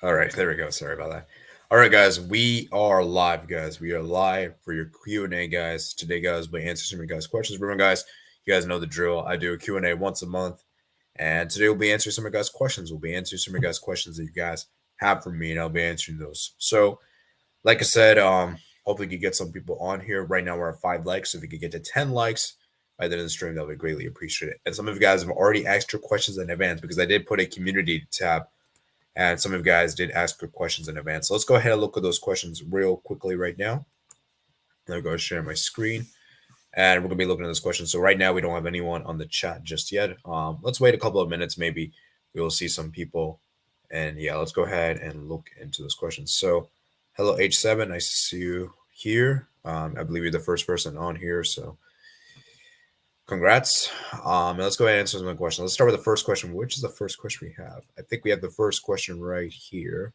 All right, there we go. Sorry about that. All right, guys, we are live, guys. We are live for your Q&A, guys. Today, guys, we'll answer some of you guys' questions. Remember, guys, you guys know the drill. I do a Q&A once a month, and today we'll be answering some of you guys' questions. We'll be answering some of you guys' questions that you guys have for me, and I'll be answering those. So, like I said, hopefully we can get some people on here. Right now, we're at 5 likes, so if we could get to 10 likes by the end of the stream, that would be greatly appreciated. And some of you guys have already asked your questions in advance because I did put a community tab and some of you guys did ask good questions in advance. So let's go ahead and look at those questions real quickly right now. I'm going to share my screen. And we're going to be looking at those questions. So right now, we don't have anyone on the chat just yet. Let's wait a couple of minutes. Maybe we will see some people. And yeah, let's go ahead and look into those questions. So hello, H7. Nice to see you here. I believe you're the first person on here. So congrats. Let's go ahead and answer some questions. Let's start with the first question. Which is the first question we have? I think we have the first question right here.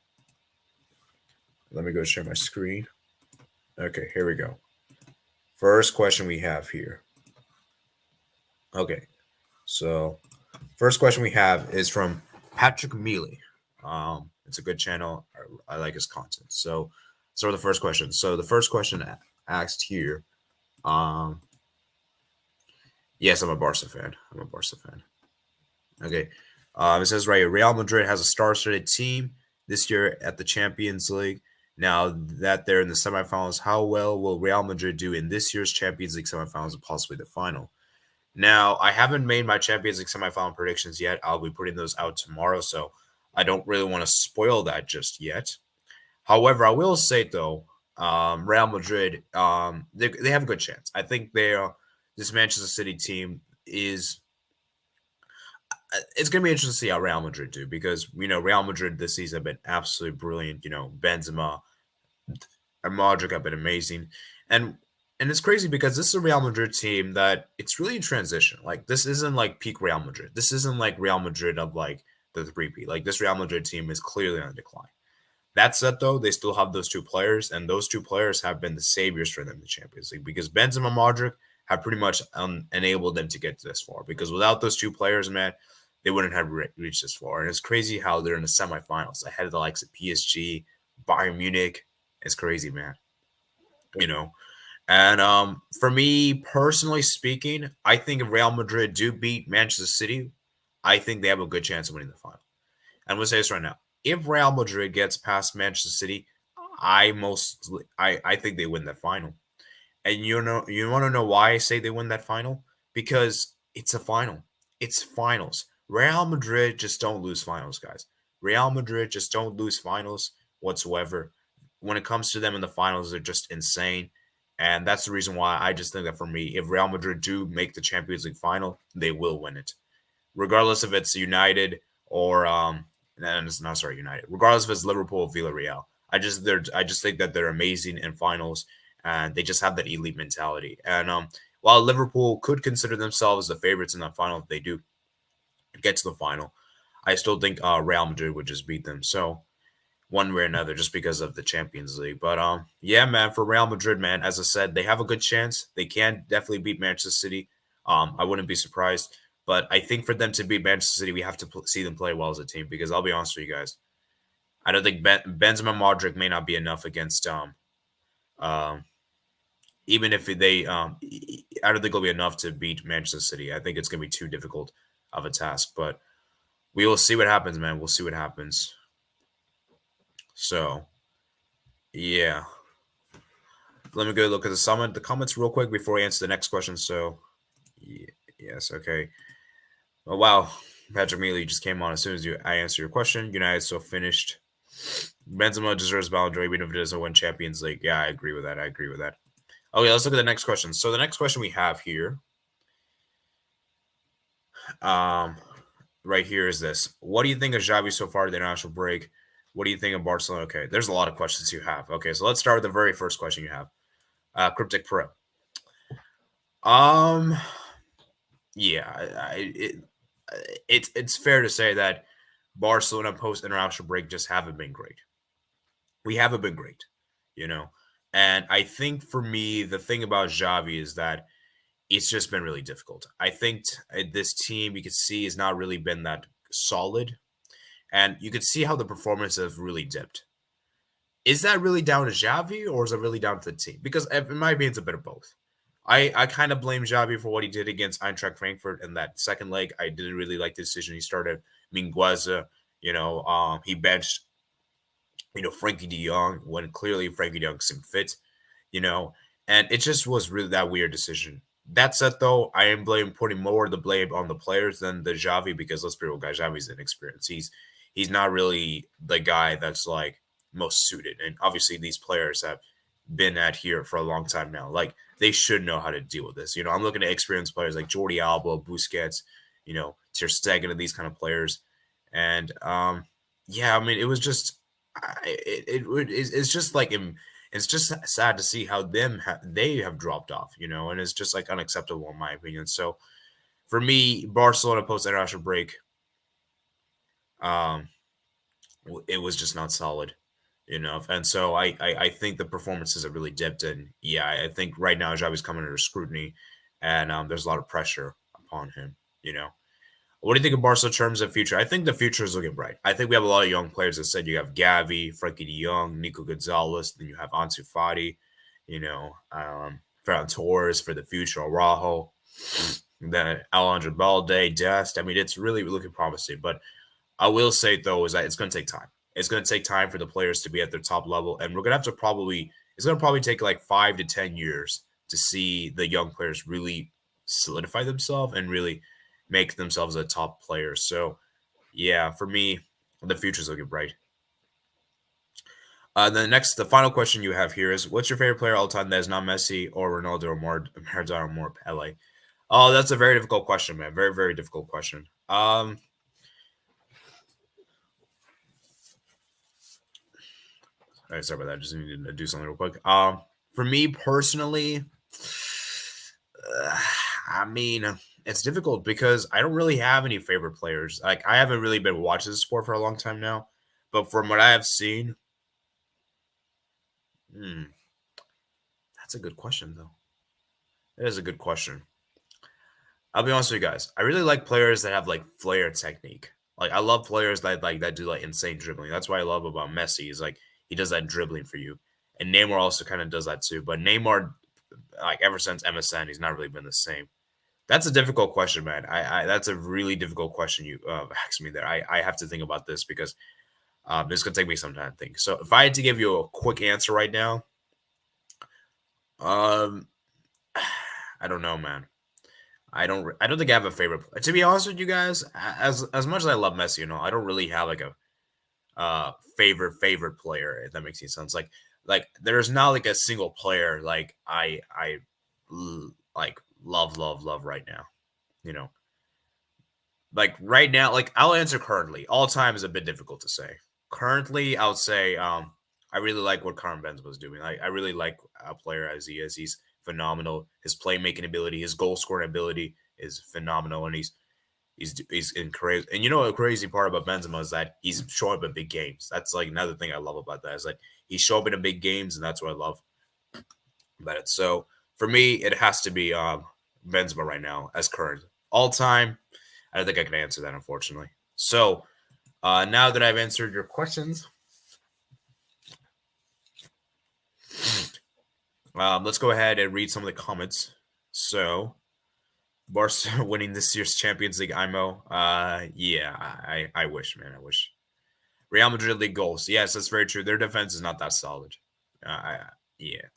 Let me go share my screen. Okay, here we go. First question we have here. Okay, so first question we have is from Patrick Mealy. It's a good channel. I like his content. So the first question. So the first question asked here. Yes, I'm a Barca fan. Okay. It says right here, Real Madrid has a star-studded team this year at the Champions League. Now that they're in the semifinals, how well will Real Madrid do in this year's Champions League semifinals and possibly the final? Now, I haven't made my Champions League semifinal predictions yet. I'll be putting those out tomorrow, so I don't really want to spoil that just yet. However, I will say, though, Real Madrid, they have a good chance. I think this Manchester City team is it's going to be interesting to see how Real Madrid do because, Real Madrid this season have been absolutely brilliant. Benzema and Modric have been amazing. And it's crazy because this is a Real Madrid team that it's really in transition. Like, this isn't like peak Real Madrid. This isn't like Real Madrid of like the 3P. Like, this Real Madrid team is clearly on decline. That said, though, they still have those two players, and those two players have been the saviors for them in the Champions League because Benzema and Modric have pretty much enabled them to get this far. Because without those two players, man, they wouldn't have reached this far. And it's crazy how they're in the semifinals ahead of the likes of PSG, Bayern Munich. It's crazy, man. And for me, personally speaking, I think if Real Madrid do beat Manchester City, I think they have a good chance of winning the final. And we'll say this right now. If Real Madrid gets past Manchester City, I think they win that final. And you want to know why I say they win that final? Because it's a final. It's finals. Real Madrid just don't lose finals, guys. Real Madrid just don't lose finals whatsoever. When it comes to them in the finals, they're just insane. And that's the reason why I just think that for me, if Real Madrid do make the Champions League final, they will win it. Regardless if it's United or United. Regardless if it's Liverpool or Villarreal. I just think that they're amazing in finals and they just have that elite mentality. And while Liverpool could consider themselves the favorites in that final if they do get to the final, I still think Real Madrid would just beat them. So one way or another, just because of the Champions League. But yeah, man, for Real Madrid, man, as I said, they have a good chance. They can definitely beat Manchester City. I wouldn't be surprised. But I think for them to beat Manchester City, we have to see them play well as a team. Because I'll be honest with you guys, I don't think Benzema and Modric may not be enough against even if they I don't think it'll be enough to beat Manchester City. I think it's gonna be too difficult of a task. But we will see what happens, man. We'll see what happens. So yeah. Let me go look at the comments real quick before I answer the next question. So yes, okay. Oh wow. Patrick Mealy just came on as soon as I answered your question. United so finished. Benzema deserves Ballon d'Or even if it doesn't win Champions League. Yeah, I agree with that. Okay, let's look at the next question. So the next question we have here, right here is this: what do you think of Xavi so far at the international break? What do you think of Barcelona? Okay, there's a lot of questions you have. Okay, so let's start with the very first question you have. Cryptic Pro. Yeah, it's fair to say that Barcelona post international break just haven't been great. We haven't been great, And I think for me, the thing about Xavi is that it's just been really difficult. I think this team you can see has not really been that solid. And you could see how the performance have really dipped. Is that really down to Xavi or is it really down to the team? Because in my opinion, it's a bit of both. I kind of blame Xavi for what he did against Eintracht Frankfurt in that second leg. I didn't really like the decision he started. Mingueza, he benched, Frankie de Jong when clearly Frankie de Jong seemed fit, you know, and it just was really that weird decision. That said, though, I am putting more of the blame on the players than the Xavi because let's be real, guys, Xavi's inexperienced. He's not really the guy that's like most suited, and obviously these players have been at here for a long time now. Like they should know how to deal with this. I'm looking at experienced players like Jordi Alba, Busquets, Ter Stegen, and these kind of players, and yeah, I mean, it was just it's just like it's just sad to see how they have dropped off, and it's just like unacceptable in my opinion. So for me, Barcelona post international break, um, it was just not solid, and so I think the performances have really dipped, and yeah, I think right now Xavi's coming under scrutiny, and there's a lot of pressure upon him, What do you think of Barca in terms of future? I think the future is looking bright. I think we have a lot of young players. That said, you have Gavi, Frankie De Jong, Nico Gonzalez, then you have Ansu Fati, Ferran Torres for the future, Araujo, then Alejandro Balde, Dest. I mean, it's really looking promising. But I will say, though, is that it's going to take time. It's going to take time for the players to be at their top level. And we're going to have to it's going to probably take like 5 to 10 years to see the young players really solidify themselves and really make themselves a top player. So, yeah, for me, the future's looking bright. The final question you have here is: what's your favorite player all time that is not Messi or Ronaldo or Maradona or more Pele? Oh, that's a very difficult question, man. Very, very difficult question. All right, sorry about that. Just need to do something real quick. For me personally, I mean, it's difficult because I don't really have any favorite players. Like I haven't really been watching the sport for a long time now, but from what I have seen, that's a good question though. It is a good question. I'll be honest with you guys. I really like players that have like flair technique. Like I love players that do like insane dribbling. That's what I love about Messi is like he does that dribbling for you, and Neymar also kind of does that too. But Neymar, like ever since MSN, he's not really been the same. That's a difficult question, man. That's a really difficult question you asked me there. I have to think about this because it's gonna take me some time to think. So if I had to give you a quick answer right now, um, I don't know, man. I don't think I have a favorite. To be honest with you guys, as much as I love Messi and all, I don't really have like a favorite player. If that makes any sense, like there's not like a single player like like love right now. You know, like right now, like I'll answer currently. All time is a bit difficult to say. Currently, I would say I really like what Karim Benzema was doing. I really like a player as he is. He's phenomenal. His playmaking ability, his goal scoring ability is phenomenal, and he's in crazy. And you know the crazy part about Benzema is that he's showing up in big games. That's like another thing I love about that is like he's showing up in big games, and that's what I love about it. So for me, it has to be Benzema right now as current all time. I don't think I can answer that unfortunately. So now that I've answered your questions, let's go ahead and read some of the comments. So, Barca winning this year's Champions League, IMO. Yeah, I wish, man. I wish. Real Madrid league goals. Yes, that's very true. Their defense is not that solid. Yeah.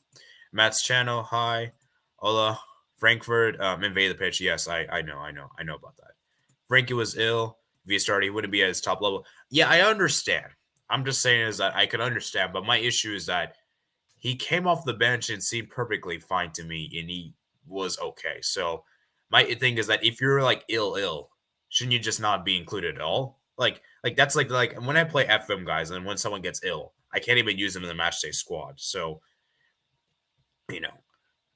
Matt's channel. Hi. Hola. Frankfurt invade the pitch. Yes, I know about that. Frankie was ill. If he started, he wouldn't be at his top level. Yeah, I understand. I'm just saying is that I can understand, but my issue is that he came off the bench and seemed perfectly fine to me, and he was okay. So my thing is that if you're like ill, shouldn't you just not be included at all? Like that's like when I play FM guys, and when someone gets ill, I can't even use them in the match day squad. So you know,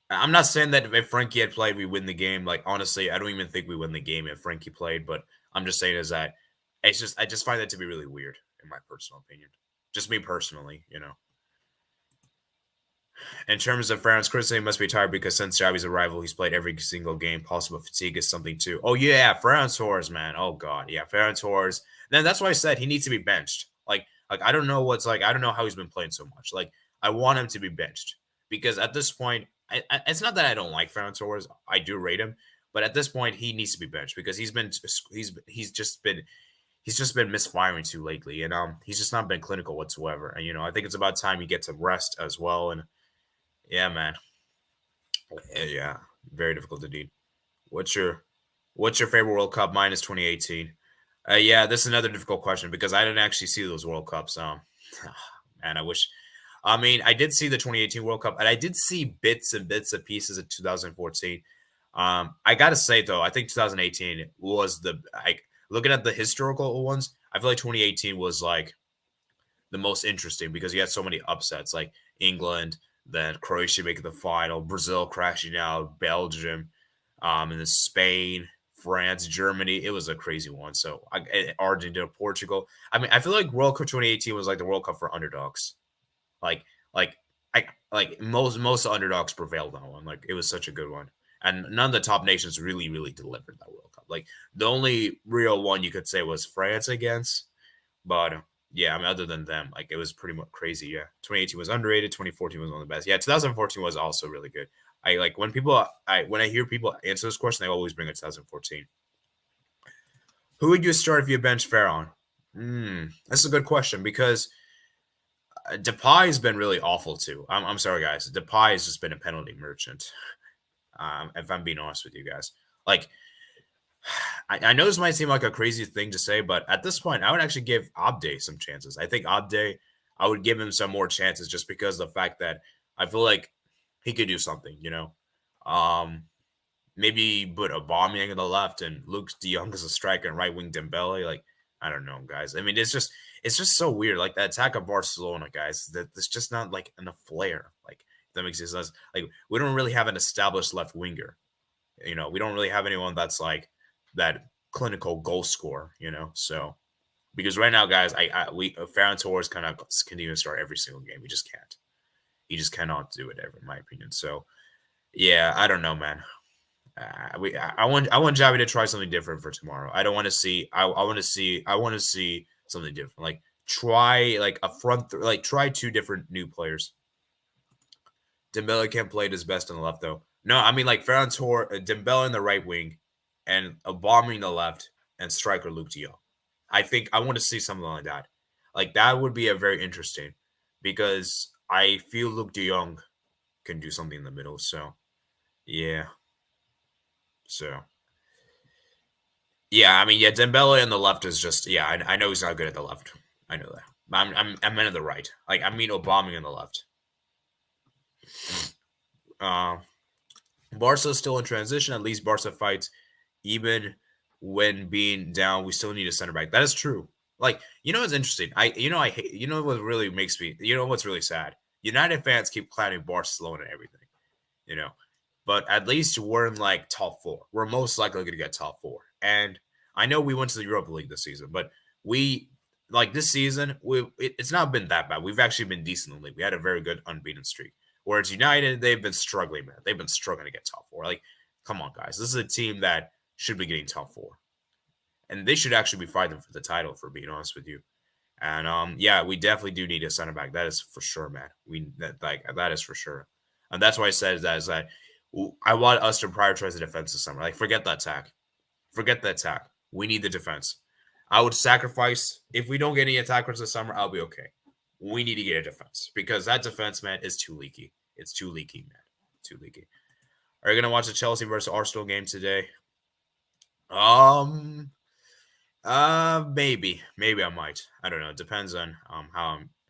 I'm not saying that if Frankie had played, we win the game. Like honestly, I don't even think we win the game if Frankie played. But I'm just saying is that I just find that to be really weird in my personal opinion. Just me personally. In terms of France, Christian must be tired because since Xavi's arrival, he's played every single game. Possible fatigue is something too. Oh yeah, Ferran Torres, man. Oh god, yeah, Ferran Torres. Then that's why I said he needs to be benched. Like I don't know what's like. I don't know how he's been playing so much. Like I want him to be benched because at this point, it's not that I don't like Ferran Torres. I do rate him, but at this point, he needs to be benched because he's just been misfiring too lately, and he's just not been clinical whatsoever. And I think it's about time he gets a rest as well. And yeah, man. Yeah, very difficult indeed. What's your What's your favorite World Cup minus 2018? Yeah, this is another difficult question because I didn't actually see those World Cups. Man, I wish. I mean, I did see the 2018 World Cup, and I did see bits and bits of pieces of 2014. I gotta say though, I think 2018 was the like looking at the historical ones. I feel like 2018 was like the most interesting because you had so many upsets, like England, then Croatia making the final, Brazil crashing out, Belgium, and then Spain, France, Germany. It was a crazy one. So Argentina, Portugal. I mean, I feel like World Cup 2018 was like the World Cup for underdogs. Like, like like most underdogs prevailed on one. Like it was such a good one, and none of the top nations really delivered that World Cup. Like the only real one you could say was France against, but yeah, I mean, other than them, like it was pretty much crazy. Yeah, 2018 was underrated. 2014 was one of the best. Yeah, 2014 was also really good. I like when I hear people answer this question, they always bring up 2014. Who would you start if you bench Farron? That's a good question because Depay has been really awful too. I'm sorry, guys. Depay has just been a penalty merchant. If I'm being honest with you guys, like I know this might seem like a crazy thing to say, but at this point, I would actually give Abde some chances. I think Abde, I would give him some more chances just because of the fact that I feel like he could do something, Um, maybe put Aubameyang on the left and Luke De Jong as a striker and right wing Dembele. Like, I don't know, guys. I mean, it's just so weird. Like the attack of Barcelona, guys, that there's just not like enough flair. Like, if that makes sense. Like, we don't really have an established left winger. We don't really have anyone that's like that clinical goal scorer, So because right now, guys, we Ferran Torres kind of continue to start every single game. We just can't. He just cannot do it ever, in my opinion. So yeah, I don't know, man. I want Javi to try something different for tomorrow. I don't want to see. I want to see something different. Like try like a like try two different new players. Dembele can't play his best on the left though. No, I mean like Ferran Torres, Dembele in the right wing, and a bomber in the left, and striker Luke De Jong. I think I want to see something like that. Like that would be a very interesting because I feel Luke De Jong can do something in the middle. So yeah, so yeah, I mean yeah, Dembele on the left is just yeah. I know he's not good at the left. I know that. I meant at the right. Like I mean Obama on the left. Uh, Barca is still in transition. At least Barca fights even when being down. We still need a center back. That is true. Like what's interesting. I hate. What really makes me. What's really sad. United fans keep clowning Barcelona and everything. You know, but at least we're in like top four. We're most likely going to get top four. And I know we went to the Europa League this season, but we like this season. It's not been that bad. We've actually been decent in the league. We had a very good unbeaten streak. Whereas United, they've been struggling, man. They've been struggling to get top four. Like, come on, guys. This is a team that should be getting top four. And they should actually be fighting for the title, for being honest with you. And yeah, we definitely do need a center back. That is for sure, man. That is for sure. And that's why I said that is that I want us to prioritize the defense this summer. Like, forget the attack. Forget the attack. We need the defense. I would sacrifice if we don't get any attackers this summer. I'll be okay. We need to get a defense because that defense, man, is too leaky. It's too leaky, man. Too leaky. Are you gonna watch the Chelsea versus Arsenal game today? Maybe I might. I don't know. It depends on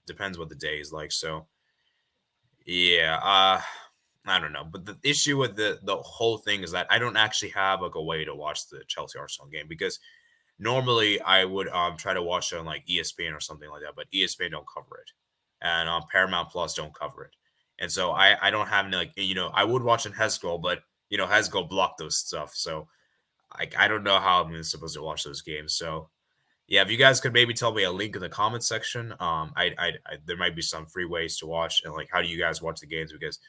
depends what the day is like. So yeah, I don't know. But the issue with the whole thing is that I don't actually have like a way to watch the Chelsea Arsenal game because normally I would try to watch it on like ESPN or something like that, but ESPN don't cover it, and Paramount Plus don't cover it, and so I don't have any, like I would watch on Hesco, but Hesco blocked those stuff, so I don't know how I'm supposed to watch those games. So Yeah, if you guys could maybe tell me a link in the comment section, there might be some free ways to watch, and like how do you guys watch the games? Because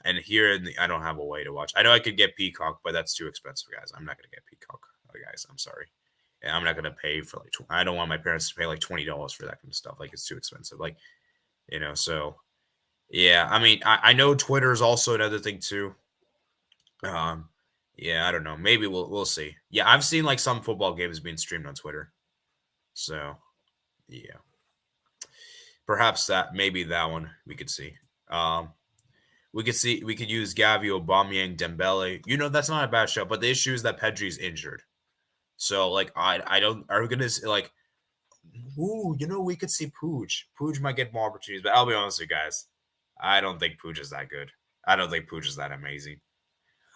and here I don't have a way to watch. I know I could get Peacock, but that's too expensive, guys. I'm not gonna get Peacock, guys. I'm sorry. And I'm not gonna pay for like. I don't want my parents to pay like $20 for that kind of stuff. Like it's too expensive. Like so yeah. I mean, I know Twitter is also another thing too. Yeah, I don't know. Maybe we'll see. Yeah, I've seen like some football games being streamed on Twitter. So yeah, perhaps maybe that one we could see. Um, we could use Gavi, Aubameyang, Dembele. That's not a bad show, but the issue is that Pedri's injured. So like I don't are we gonna like we could see Pooch. Pooch might get more opportunities, but I'll be honest with you guys. I don't think Pooch is that good. I don't think Pooch is that amazing.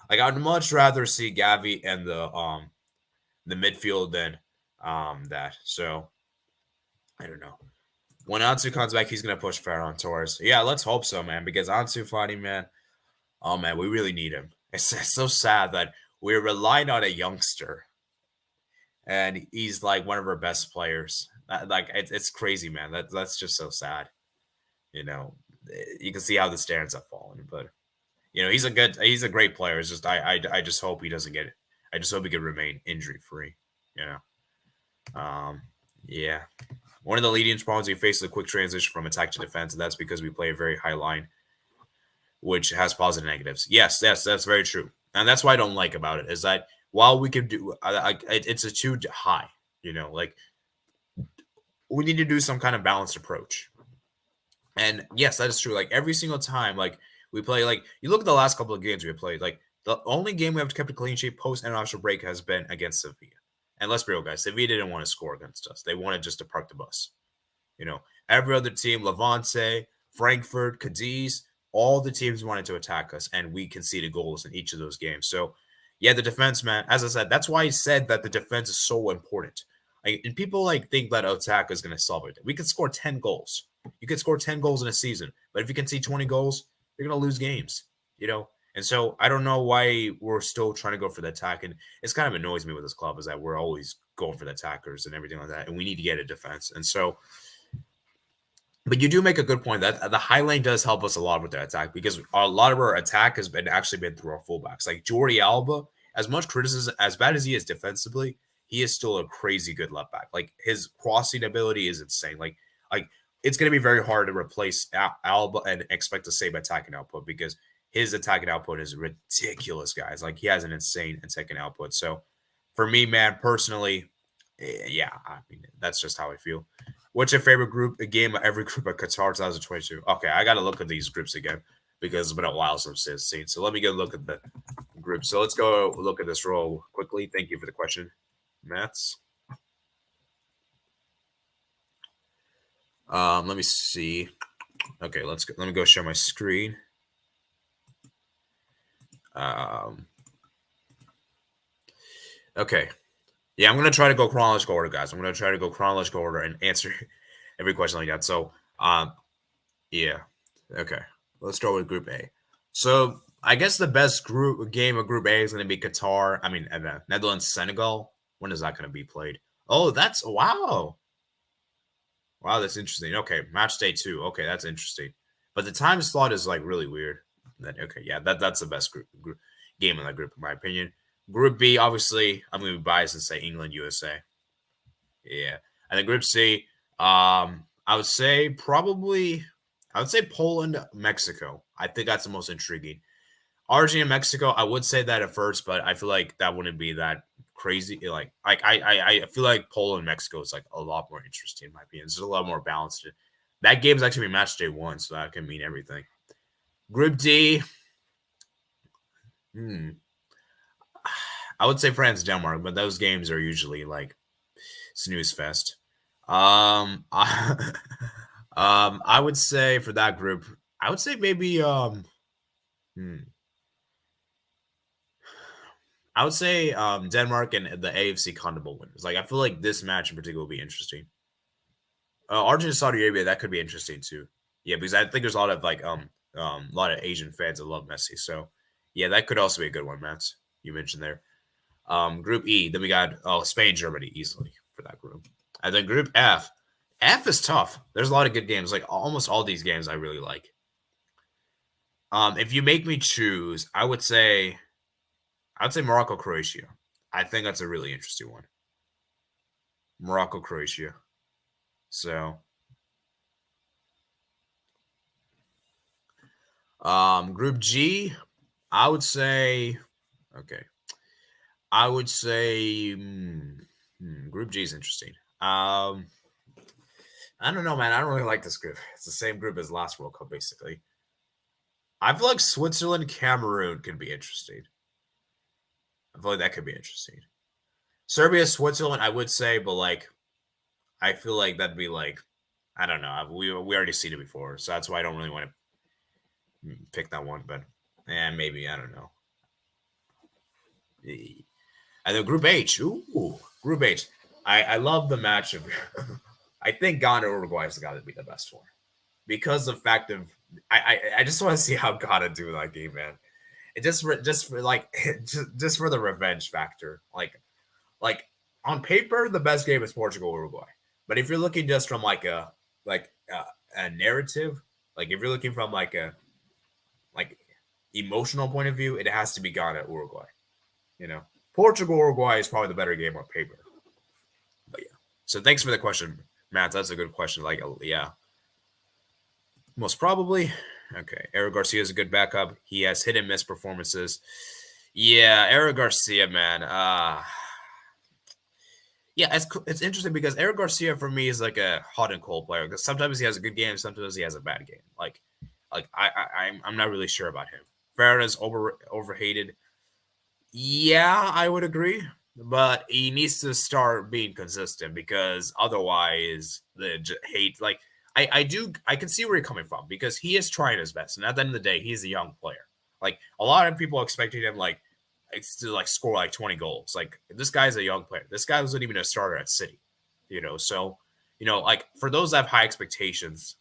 Like I'd much rather see Gavi and the midfield than that. So I don't know. When Ansu comes back, he's gonna push Ferran Torres. Yeah, let's hope so, man. Because Ansu Fati, man, oh man, we really need him. It's so sad that we're relying on a youngster, and he's like one of our best players. Like it's crazy, man. That's just so sad. You know, you can see how the standards have fallen, but he's a great player. It's just I just hope he doesn't get it. I just hope he can remain injury free. You yeah. One of the leading problems we face is a quick transition from attack to defense, and that's because we play a very high line, which has positive and negatives. Yes, that's very true, and that's what I don't like about it is that while we can do, it's a too high. Like we need to do some kind of balanced approach. And yes, that is true. Like every single time, like we play, like you look at the last couple of games we played, like the only game we have kept a clean sheet post international break has been against Sevilla. And let's be real, guys, Sevilla didn't want to score against us. They wanted just to park the bus. Every other team, Levante, Frankfurt, Cadiz, all the teams wanted to attack us, and we conceded goals in each of those games. So, yeah, the defense, man, as I said, that's why I said that the defense is so important. And people think that attack is going to solve it. We could score 10 goals. You could score 10 goals in a season, but if you can see 20 goals, you're going to lose games, And so I don't know why we're still trying to go for the attack. And it's kind of annoys me with this club is that we're always going for the attackers and everything like that. And we need to get a defense. And so, but you do make a good point that the high lane does help us a lot with the attack because a lot of our attack has been through our fullbacks. Like Jordi Alba, as much criticism, as bad as he is defensively, he is still a crazy good left back. Like his crossing ability is insane. Like it's going to be very hard to replace Alba and expect the same attacking output because his attacking output is ridiculous, guys. Like he has an insane attacking output. So for me, man, personally, yeah, I mean, that's just how I feel. What's your favorite group, a game of every group at Qatar 2022? Okay, I got to look at these groups again because it's been a while since I've seen. So let me get a look at the group. So let's go look at this real quickly. Thank you for the question, Mats. Let me see. Okay, let me go share my screen. Okay. Yeah, I'm gonna try to go chronological order, guys. I'm gonna try to go chronological order and answer every question like that. So, yeah. Okay. Let's start with Group A. So I guess the best game of Group A is gonna be Qatar. I mean, Netherlands, Senegal. When is that gonna be played? Oh, that's wow. Wow, that's interesting. Okay, match day 2. Okay, that's interesting. But the time slot is like really weird. Okay, yeah, that's the best group game in that group, in my opinion. Group B, obviously, I'm going to be biased and say England, USA. Yeah. And then Group C, I would say Poland, Mexico. I think that's the most intriguing. Argentina, Mexico, I would say that at first, but I feel like that wouldn't be that crazy. I feel like Poland, Mexico is like a lot more interesting in my opinion. It's a lot more balanced. That game is actually match day 1, so that can mean everything. Group D, I would say France, Denmark, but those games are usually like snooze fest. I would say for that group, I would say maybe I would say Denmark and the AFC CONMEBOL winners. Like I feel like this match in particular will be interesting. Argentina, Saudi Arabia, that could be interesting too. Yeah, because I think there's a lot of a lot of Asian fans that love Messi. So yeah, that could also be a good one, Matt. You mentioned there. Group E, then we got Spain, Germany easily for that group. And then Group F. F is tough. There's a lot of good games. Like almost all these games I really like. If you make me choose, I would say Morocco, Croatia. I think that's a really interesting one. Morocco, Croatia. So, Group G, I would say, okay. I would say Group G is interesting. I don't know, man. I don't really like this group. It's the same group as last World Cup, basically. I feel like Switzerland, Cameroon could be interesting. I feel like that could be interesting. Serbia, Switzerland, I would say, but like, I feel like that'd be like, I don't know. We already seen it before, so that's why I don't really want to pick that one. But maybe I don't know. And then Group H, Group H. I love the match of. I think Ghana Uruguay has got to be the best one because of the fact of I just want to see how Ghana do that game, man. It just for like just for the revenge factor, like on paper the best game is Portugal Uruguay, but if you're looking just from like a narrative, like if you're looking from like a emotional point of view, it has to be Ghana Uruguay. You know, Portugal Uruguay is probably the better game on paper. But yeah, so thanks for the question, Matt. That's a good question. Like, yeah, most probably. Okay, Eric Garcia is a good backup. He has hit and miss performances. Yeah, Eric Garcia, man. Yeah, it's interesting because Eric Garcia for me is like a hot and cold player because sometimes he has a good game, sometimes he has a bad game. Like I'm not really sure about him. Farah overhated. Yeah, I would agree, but he needs to start being consistent because otherwise the hate. Like I can see where you're coming from because he is trying his best, and at the end of the day, he's a young player. Like a lot of people expected him to like score like 20 goals. Like this guy's a young player. This guy wasn't even a starter at City, So like for those that have high expectations,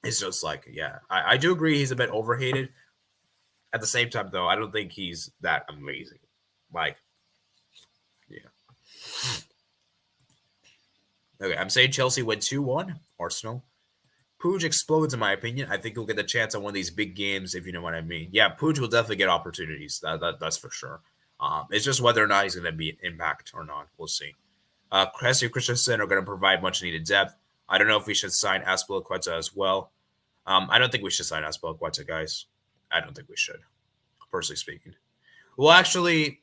it's just like I do agree he's a bit overhated. At the same time, though, I don't think he's that amazing. Like, yeah. Okay, I'm saying Chelsea win 2-1. Arsenal. Puig explodes, in my opinion. I think he'll get the chance on one of these big games, if you know what I mean. Yeah, Puig will definitely get opportunities. That's for sure. It's just whether or not he's going to be an impact or not. We'll see. Cressy and Christensen are going to provide much needed depth. I don't know if we should sign Azpilicueta as well. I don't think we should sign Azpilicueta, guys. I don't think we should, personally speaking. Well, actually,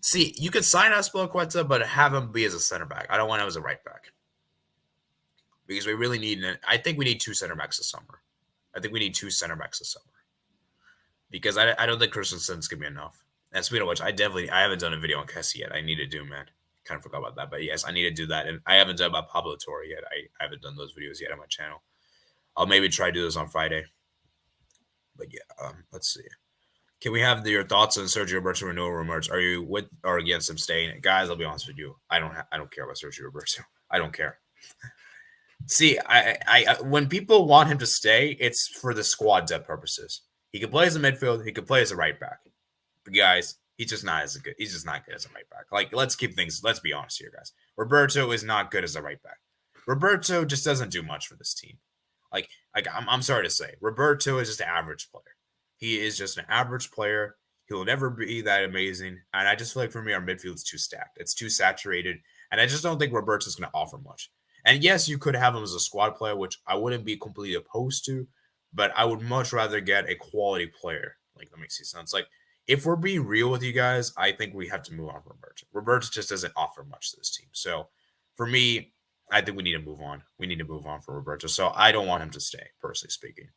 see, you could sign Azpilicueta, but have him be as a center back. I don't want him as a right back because we really need. I think we need two center backs this summer. Because I don't think Christensen's gonna be enough. And speaking of which, I haven't done a video on Kessie yet. I need to do, man. Kind of forgot about that, but yes, I need to do that. And I haven't done about Pablo Torre yet. I haven't done those videos yet on my channel. I'll maybe try to do this on Friday. But yeah, let's see. Can we have your thoughts on Sergio Roberto renewal rumors? Are you with or against him staying? Guys, I'll be honest with you. I don't care about Sergio Roberto. I don't care. See, I when people want him to stay, it's for the squad depth purposes. He can play as a midfield. He can play as a right back. But guys, he's just not good as a right back. Like, let's be honest here, guys. Roberto is not good as a right back. Roberto just doesn't do much for this team. Like I'm sorry to say, Roberto is just an average player. He is just an average player. He will never be that amazing. And I just feel like for me, our midfield is too stacked. It's too saturated. And I just don't think Roberto's going to offer much. And yes, you could have him as a squad player, which I wouldn't be completely opposed to. But I would much rather get a quality player. Like, that makes sense. Like, if we're being real with you guys, I think we have to move on from Roberto. Roberto just doesn't offer much to this team. So for me, I think we need to move on. We need to move on from Roberto. So I don't want him to stay, personally speaking.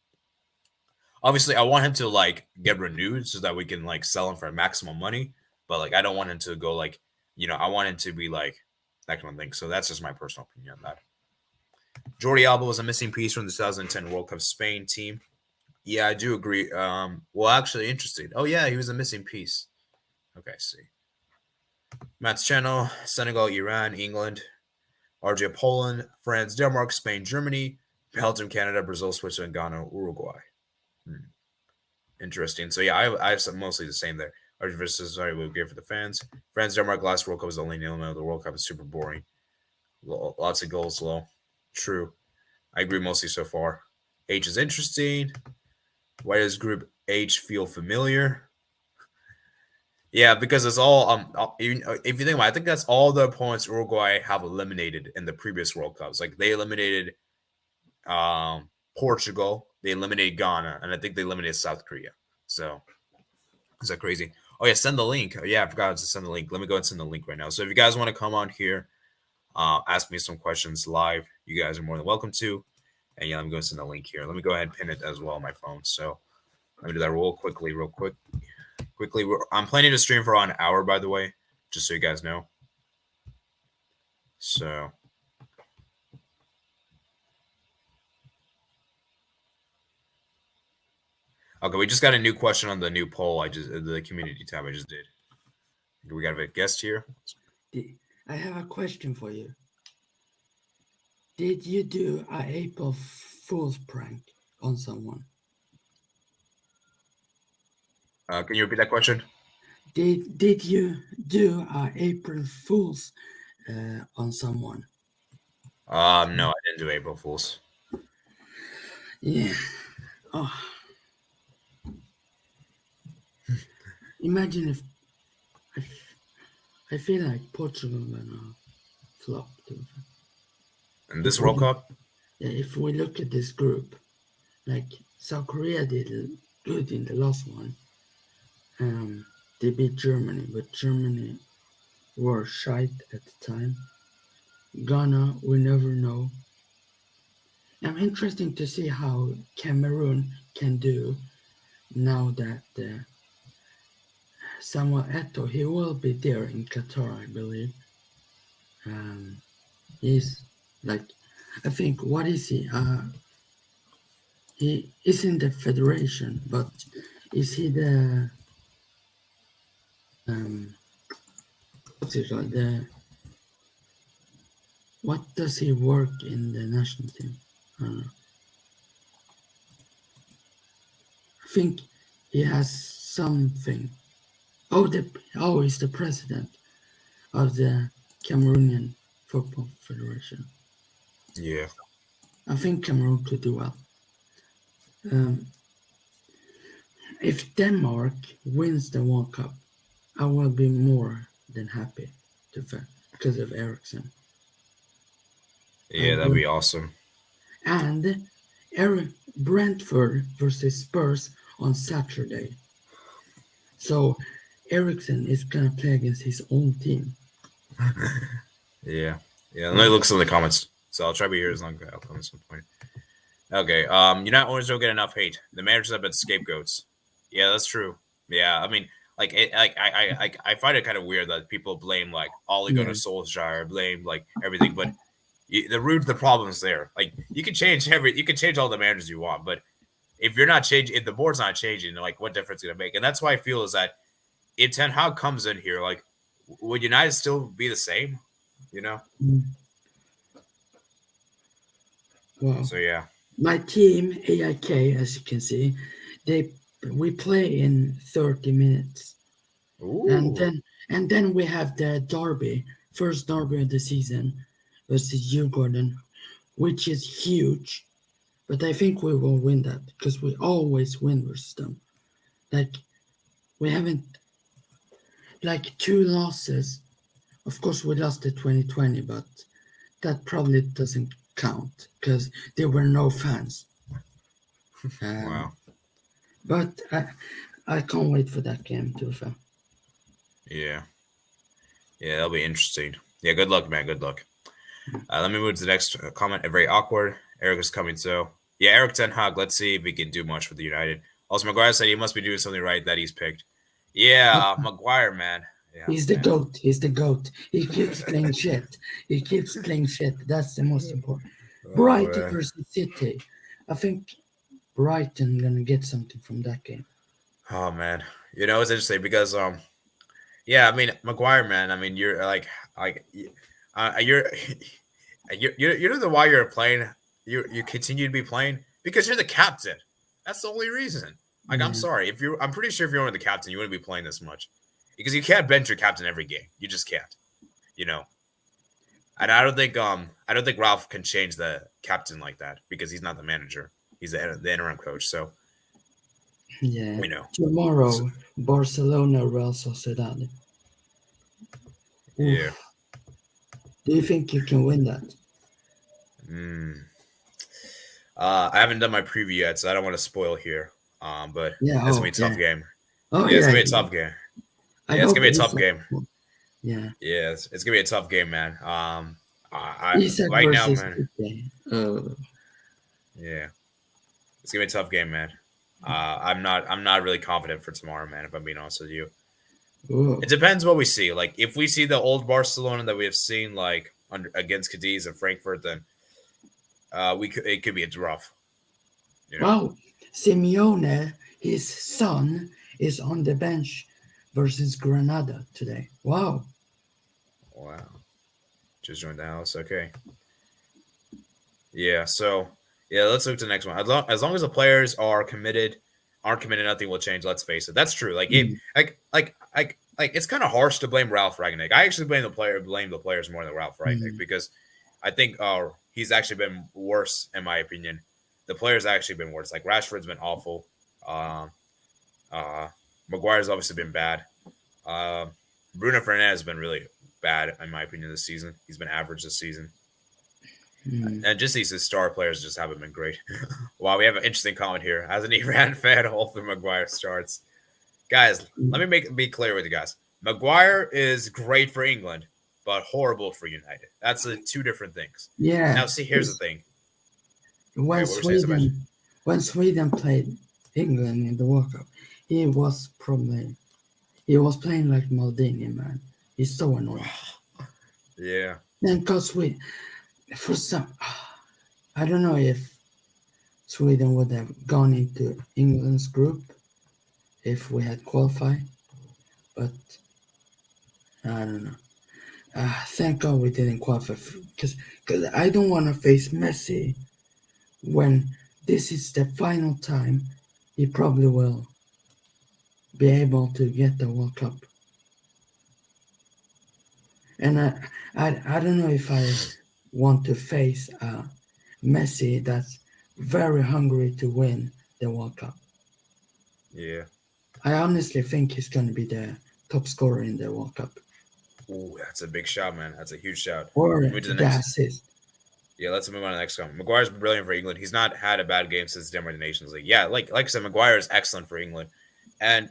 Obviously, I want him to like get renewed so that we can like sell him for maximum money. But like, I don't want him to go like, I want him to be like that kind of thing. So that's just my personal opinion on that. Jordi Alba was a missing piece from the 2010 World Cup Spain team. Yeah, I do agree. Well, actually, interesting. Oh yeah, he was a missing piece. Okay, see. Matt's channel: Senegal, Iran, England, Argentina, Poland, France, Denmark, Spain, Germany, Belgium, Canada, Brazil, Switzerland, Ghana, Uruguay. Interesting. So yeah, I have mostly the same there. Sorry, we'll give for the fans. France, Denmark last World Cup was only 0-0. The World Cup is super boring. Lots of goals, low. True. I agree mostly so far. H is interesting. Why does Group H feel familiar? Yeah, because it's all if you think about it, I think that's all the opponents Uruguay have eliminated in the previous World Cups. Like they eliminated Portugal, they eliminated Ghana, and I think they eliminated South Korea. So is that crazy? Oh yeah, send the link. Yeah, I forgot to send the link. Let me go and send the link right now. So if you guys want to come on here, ask me some questions live, you guys are more than welcome to. And yeah, I'm going to send the link here. Let me go ahead and pin it as well on my phone. So let me do that real quick. I'm planning to stream for an hour, by the way, just so you guys know. So okay, we just got a new question on the new poll. The community tab I just did. We got a guest here. I have a question for you. Did you do a April Fool's prank on someone? Can you repeat that question? Did you do a April Fool's on someone? No, I didn't do April Fools. Yeah. Oh. Imagine if I feel like Portugal gonna flop. In this World Cup? Yeah, if we look at this group, like South Korea did good in the last one. They beat Germany, but Germany were shite at the time. Ghana, we never know. I'm interested to see how Cameroon can do now that Samuel Eto'o, he will be there in Qatar, I believe. He's like, I think, what is he? He is in the federation, but is he the what's it called? What does he work in the national team? I think he has something. He's the president of the Cameroonian Football Federation. Yeah. I think Cameroon could do well. If Denmark wins the World Cup, I will be more than happy because of Ericsson. Yeah, that'd be awesome. And Brentford versus Spurs on Saturday. So Ericsson is gonna play against his own team. Yeah. Let me look some of the comments. So I'll try to be here as long as I'll come at some point. Okay. United owners don't get enough hate. The managers have been scapegoats. Yeah, that's true. Yeah, I mean, like, I find it kind of weird that people blame like Ole Gunnar Solskjaer, blame like everything, but the problem's there. Like, you can change all the managers you want, but if you're not changing, if the board's not changing, like, what difference is it gonna make? And that's why I feel is that if Ten Hag comes in here, like, would United still be the same? You know? Well, so yeah. My team, AIK, as you can see, we play in 30 minutes. Ooh. And then we have the derby, first derby of the season versus Djurgården, which is huge. But I think we will win that because we always win versus them. Like, we haven't, like, 2 losses. Of course, we lost the 2020, but that probably doesn't count because there were no fans. Wow. But I can't wait for that game to be. Yeah, that'll be interesting. Yeah, good luck, man. Good luck. Let me move to the next comment. Very awkward. Eric is coming, so yeah, Eric Ten Hag. Let's see if he can do much for the United. Also, Maguire said he must be doing something right that he's picked. Yeah, Maguire, man. Yeah, he's the GOAT. He's the GOAT. He keeps playing shit. That's the most important. Brighton versus City. I think Brighton gonna get something from that game. Oh man, it's interesting because yeah, I mean Maguire, man. I mean you're you know why you're playing. You continue to be playing because you're the captain. That's the only reason. Like, I'm Yeah, sorry. I'm pretty sure if you're only the captain, you wouldn't be playing this much because you can't bench your captain every game. You just can't. You know. And I don't think Ralph can change the captain like that because he's not the manager. He's the interim coach. So yeah. we know. So, Tomorrow, Barcelona, Real Sociedad. yeah. Oof. Do you think you can win that? Mm. I haven't done my preview yet, so I don't want to spoil here. But Yeah. it's gonna be Oh, a tough yeah. game. Oh, Yeah, it's yeah. gonna be a Yeah. tough game. I Yeah, it's gonna hope be a it's tough a, game. yeah. Yeah, it's gonna be a tough game, man. I Isak right now, versus man. Pique. Yeah, it's gonna be a tough game, man. I'm not really confident for tomorrow, man. If I'm being honest with you, Oh. it depends what we see. Like if we see the old Barcelona that we have seen, like against Cadiz and Frankfurt, then it could be a rough. You know. Wow. Simeone, his son, is on the bench versus Granada today. Wow. Wow. Just joined the house. Okay. Yeah. So yeah, let's look to the next one. As long as the players aren't committed, nothing will change. Let's face it. That's true. Like it, Mm, like it's kind of harsh to blame Ralph Ragnick. I actually blame the players more than Ralph Ragnick mm. because I think he's actually been worse in my opinion. The players actually been worse. Like Rashford's been awful. Uh, uh, Maguire's obviously been bad. Uh, Bruno Fernandes has been really bad in my opinion this season. He's been average this season. Mm. And just these star players just haven't been great. Wow, we have an interesting comment here. As an Iran fan, hopefully Maguire starts. Guys, let me be clear with you guys. Maguire is great for England, but horrible for United. That's two different things. Yeah, Now, see, here's the 'cause thing. Okay, when what were you saying, Sebastian? Sweden played England in the World Cup, he was playing like Maldini, man. He's so annoying. Yeah, Then cause we for some I don't know if Sweden would have gone into England's group if we had qualified, but I don't know. Thank God we didn't qualify because I don't want to face Messi when this is the final time he probably will be able to get the World Cup. And I don't know if I want to face Messi that's very hungry to win the World Cup. yeah. I honestly think he's going to be the top scorer in the World Cup. Ooh, that's a big shout, man. That's a huge shout. Or Move to the the next. assist. Yeah, let's move on to the next comment. Maguire's been brilliant for England. He's not had a bad game since Denmark the Nations League. Yeah, like I said, Maguire is excellent for England. And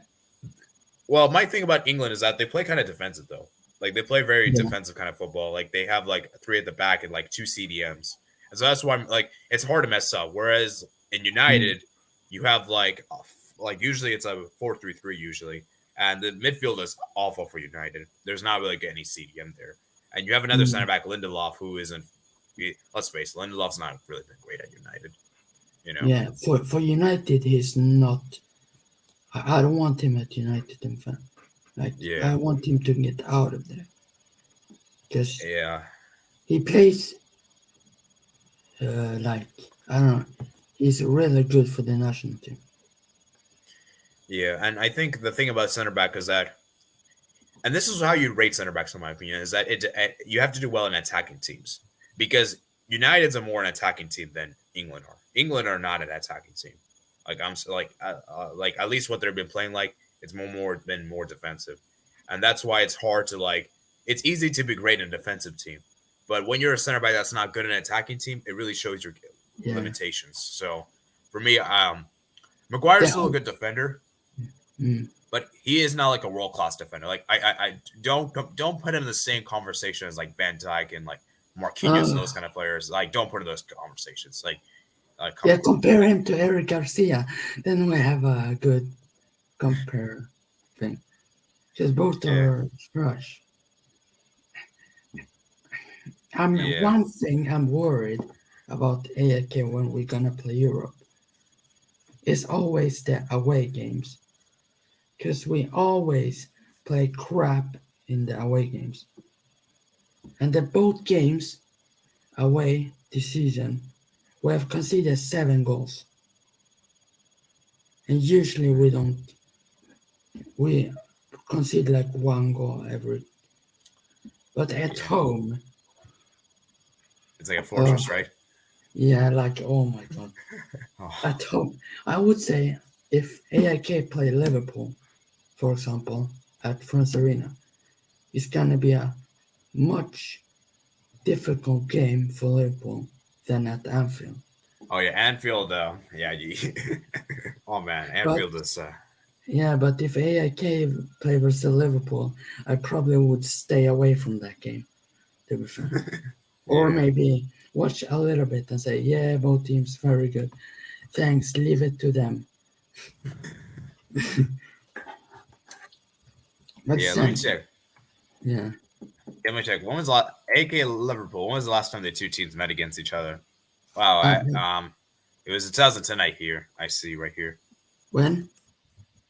well, my thing about England is that they play kind of defensive though. Like they play very Yeah. defensive kind of football. Like they have like three at the back and like two CDMs. And so that's why I'm like it's hard to mess up. Whereas in United, you have like usually it's a 4-3-3 usually. And the midfield is awful for United. There's not really any CDM there. And you have another center back, Lindelof, who isn't let's face it, Lindelof's not really been great at United. You know? Yeah, for United, he's not. I don't want him at United, in fact. Like, Yeah. I want him to get out of there. Because Yeah. he plays, like, I don't know, he's really good for the national team. Yeah. And I think the thing about center back is that, and this is how you rate center backs, in my opinion, is that you have to do well in attacking teams because United's a more an attacking team than England are. England are not an attacking team. Like like at least what they've been playing like it's been more defensive, and that's why it's hard to like. It's easy to be great in a defensive team, but when you're a center back that's not good in an attacking team, it really shows your Yeah. limitations. So for me, Maguire's still a good defender, but he is not like a world class defender. Like I don't put him in the same conversation as like Van Dijk and like Marquinhos and those kind of players. Like don't put in those conversations. Like yeah, compare him to Eric Garcia. Then we have a good compare thing. Because both are trash. One thing I'm worried about AIK when we're gonna play Europe is always the away games. Because we always play crap in the away games. And the both games away this season, we have conceded 7 goals. and usually we concede like one goal every. But at home, It's like a uh, fortress, right? yeah, like oh my god, Oh, at home, I would say if AIK play Liverpool, for example, at France Arena, it's gonna be a much difficult game for Liverpool than at Anfield. oh yeah, Anfield. Yeah, oh man, But Anfield is. yeah, but if AIK play versus Liverpool, I probably would stay away from that game. To be fair, or Yeah, maybe watch a little bit and say, yeah, both teams very good. Thanks, leave it to them. But yeah. Let me same, check. yeah. Let me check. When was the last AK Liverpool? When was the last time the two teams met against each other? Wow, Uh, it was 2010. I see right here. when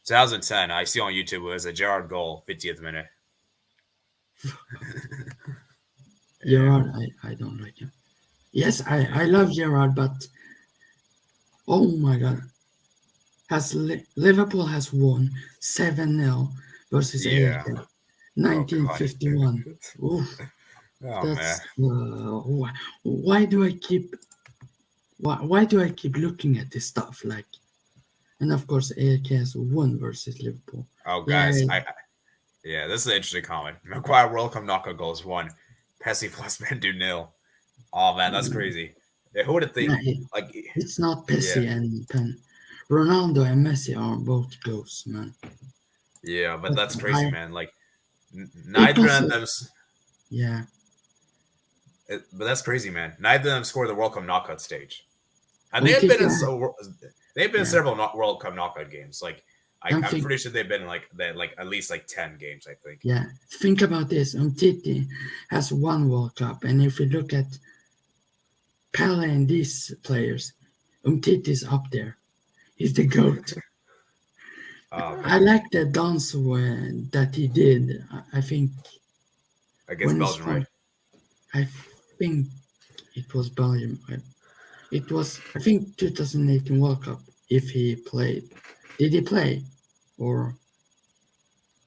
2010. I see on YouTube. It was a Gerrard goal, 50th minute. Yeah. Gerard, I don't like him. Yes, I love Gerard, but oh my god, Liverpool has won 7-0 versus Yeah. AIK, Oh God. 1951. Oof, Oh man. that's why do I keep why do I keep looking at this stuff like? And of course, AIK has won versus Liverpool. Oh guys, Yay! yeah, this is an interesting comment. Maguire World Cup knockout goals 1. Pessi plus Man do 0. Oh man, that's crazy. Yeah, who would have Yeah, think like it's not yeah. Pessi and Pen. Ronaldo and Messi are both ghosts, man. Yeah, but But that's crazy, I man. Like people neither of say, them yeah, but that's crazy, man. Neither of them scored the World Cup knockout stage. And they have been Umtiti, in they've been in yeah, several World Cup knockout games. Like and I'm think, pretty sure they've been like that like at least like 10 games, I think. yeah, think about this. Umtiti has one World Cup, and if we look at Pele and these players, Umtiti's up there. He's the goat. Oh I man. like the dance that he did. I think Against when he's Belgium, right? from, I think it was Belgium. It was, I think, 2018 World Cup. If he played, did he play, or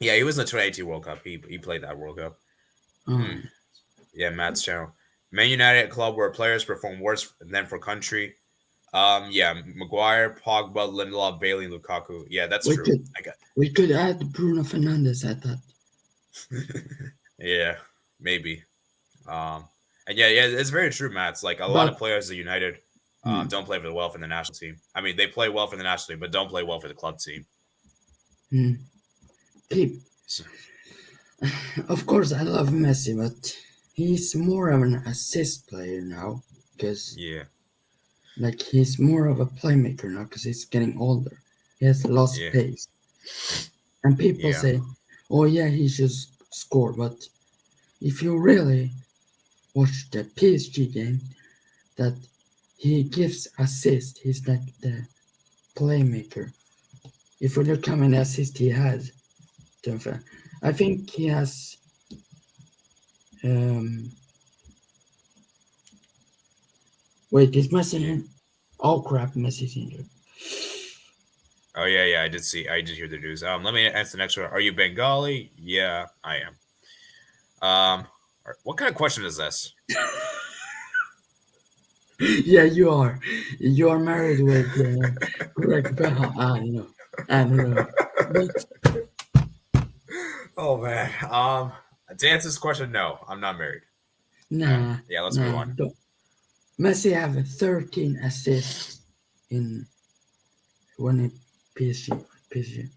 Yeah, he was in the 2018 World Cup. He played that World Cup. Hmm. um, Yeah, Matt's channel. Man United club where players perform worse than for country. Yeah, Maguire, Pogba, Lindelof, Bailey, Lukaku. Yeah, that's we true. could I got. we could add Bruno Fernandes at that. Yeah, maybe. Um, and yeah, it's very true, Matt. It's like a lot of But players at United hmm, don't play for well for the national team. I mean, they play well for the national team, but don't play well for the club team. hmm, peep. So, Of course, I love Messi, but he's more of an assist player now because yeah, like he's more of a playmaker now because he's getting older. He has lost yeah, pace, and people yeah, say, "Oh yeah, he should score." But if you really watch the PSG game, that he gives assist. He's like the playmaker. If we look how many assists he has, I think he has. Um, wait, is Messi yeah. in? Oh crap, Messi's injured. Oh yeah. I did hear the news. Let me answer the next one. Are you Bengali? Yeah, I am. What kind of question is this? Yeah, you are. You are married with Greg Beha. I don't know. I don't know. But Oh man. To answer this question, no, I'm not married. nah, Yeah, let's move nah. on. Don't. Messi have 13 assists in when it PSG. PSG.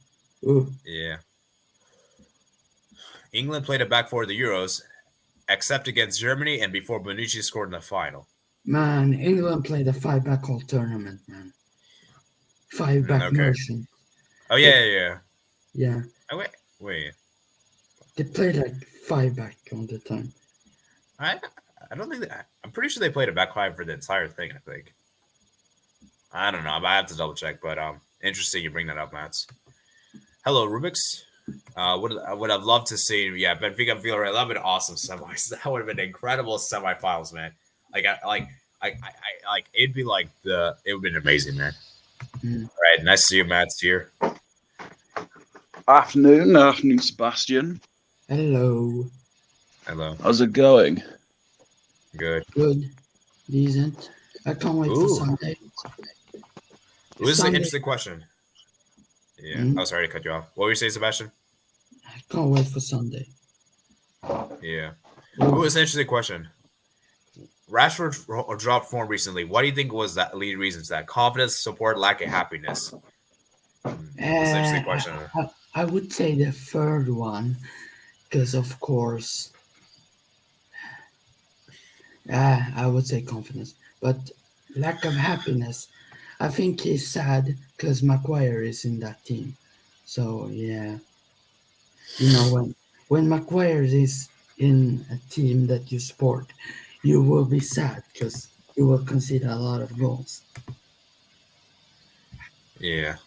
Ooh, Yeah. England played a back four of the Euros, except against Germany and before Bonucci scored in the final. man, England played a five-back all tournament, man. Five-back Okay. motion. Oh They, yeah. yeah, Oh, wait. they played like five-back all the time. I I don't think that. I'm pretty sure they played a back five for the entire thing. I think. I don't know. I have to double check, but interesting you bring that up, Mats. Hello, Rubik's. Would have loved to see. Yeah, Benfica Villarreal. That would have been awesome semis. That would have been incredible semifinals, man. Like, it'd be like it would have been amazing, man. All right, nice to see you, Matt's here. Afternoon, Sebastian. Hello. Hello. How's it going? Good. Good. Decent. I can't wait for Sunday. This is an Sunday. interesting question. Yeah, I was sorry to cut you off. What were you saying, Sebastian? I can't wait for Sunday. Yeah. It was an interesting question. Rashford dropped form recently. What do you think was that lead reasons? That confidence, support, lack of happiness. That's an interesting question. I would say the third one, because of course, I would say confidence, but lack of happiness. I think he's sad because Maguire is in that team. So yeah, when Maguire is in a team that you support, you will be sad because you will concede a lot of goals. Yeah.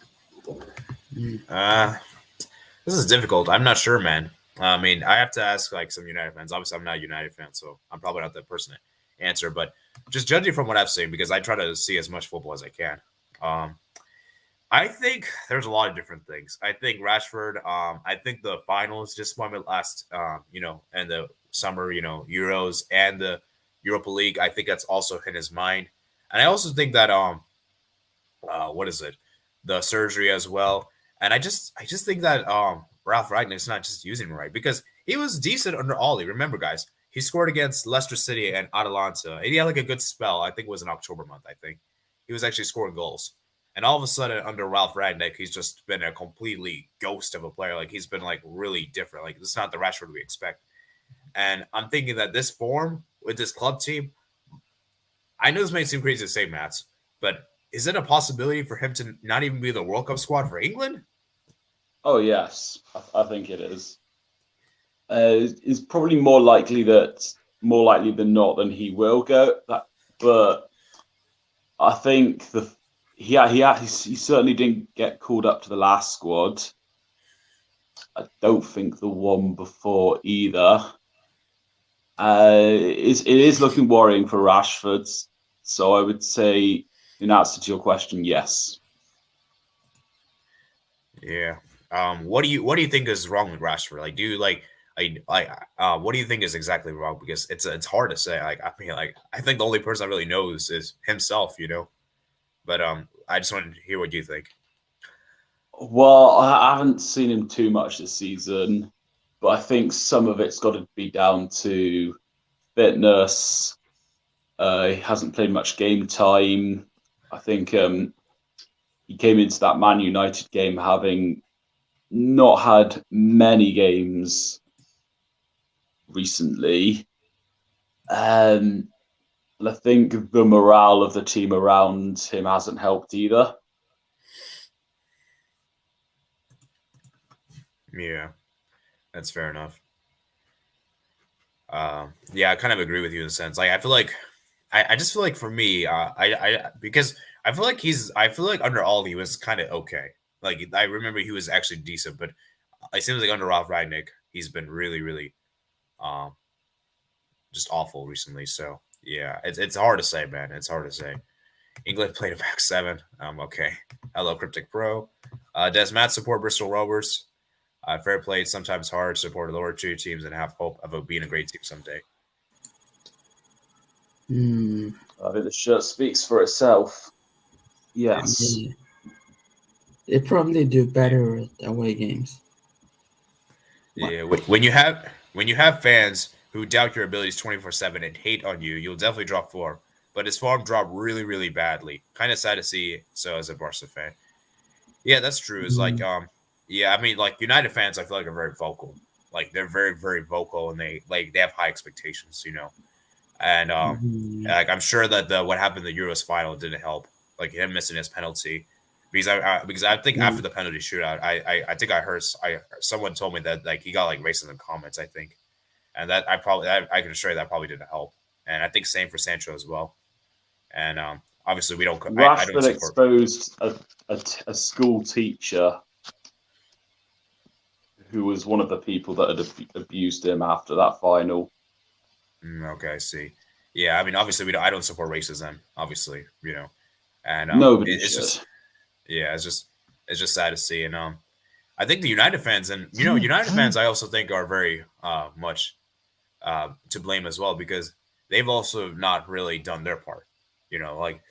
This is difficult. I'm not sure, man. I mean, I have to ask like some United fans. Obviously, I'm not a United fan, so I'm probably not the person to answer. But just judging from what I've seen, because I try to see as much football as I can. I think there's a lot of different things. I think Rashford. I think the finals just won last. And the summer, Euros and the Europa League. I think that's also in his mind, and I also think that what is it? The surgery as well. And I just think that Ralph Ragnick's not just using him right because he was decent under Ollie. Remember, guys, he scored against Leicester City and Atalanta. And he had like a good spell. I think it was in October month. I think he was actually scoring goals. And all of a sudden, under Ralph Ragnick, he's just been a completely ghost of a player. Like he's been like really different. Like this is not the Rashford we expect. And I'm thinking that this form with this club team, I know this may seem crazy to say, Mats, but is it a possibility for him to not even be the World Cup squad for England? Oh yes, I think it is. It's probably more likely than not than he will go. But I think he certainly didn't get called up to the last squad. I don't think the one before either. It is looking worrying for Rashford. So I would say, in answer to your question, yes. Yeah. What do you think is wrong with Rashford? Like, do you what do you think is exactly wrong? Because it's hard to say. Like, I mean, like, I think the only person I really knows is himself, But I just wanted to hear what you think. Well, I haven't seen him too much this season, but I think some of it's got to be down to fitness. He hasn't played much game time. I think he came into that Man United game having not had many games recently. I think the morale of the team around him hasn't helped either. Yeah, that's fair enough. Yeah, I kind of agree with you in a sense. Like, I feel like, I just feel like for me, because I feel like under Ollie he was kind of okay. Like, I remember he was actually decent, but it seems like under Ralph Ragnick he's been really, really, just awful recently. So yeah, it's hard to say, man. It's hard to say. England played a back seven. Okay. Hello, Cryptic Pro. Does Matt support Bristol Rovers? Fair play. It's sometimes hard to support lower tier teams and have hope of it being a great team someday. I think the shirt speaks for itself. Yes. Yeah. They probably do better at away games. Yeah, when you have fans who doubt your abilities 24/7 and hate on you, you'll definitely drop form. But his form dropped really, really badly. Kind of sad to see. So as a Barca fan, yeah, that's true. It's like yeah, I mean, like United fans, I feel like are very vocal. Like they're very, very vocal, and they have high expectations, And like I'm sure that what happened in the Euros final didn't help. Like him missing his penalty, because I think after the penalty shootout, I think I heard someone told me that like he got like racist in the comments. I think, and that I can assure you that probably didn't help. And I think same for Sancho as well. And obviously we don't. Rashford I don't exposed a school teacher who was one of the people that had abused him after that final. Okay, I see. Yeah, I mean, obviously I don't support racism. Obviously, and Nobody it's should. just yeah, it's just sad to see. And I think the United fans and United fans I also think are very much to blame as well because they've also not really done their part. Like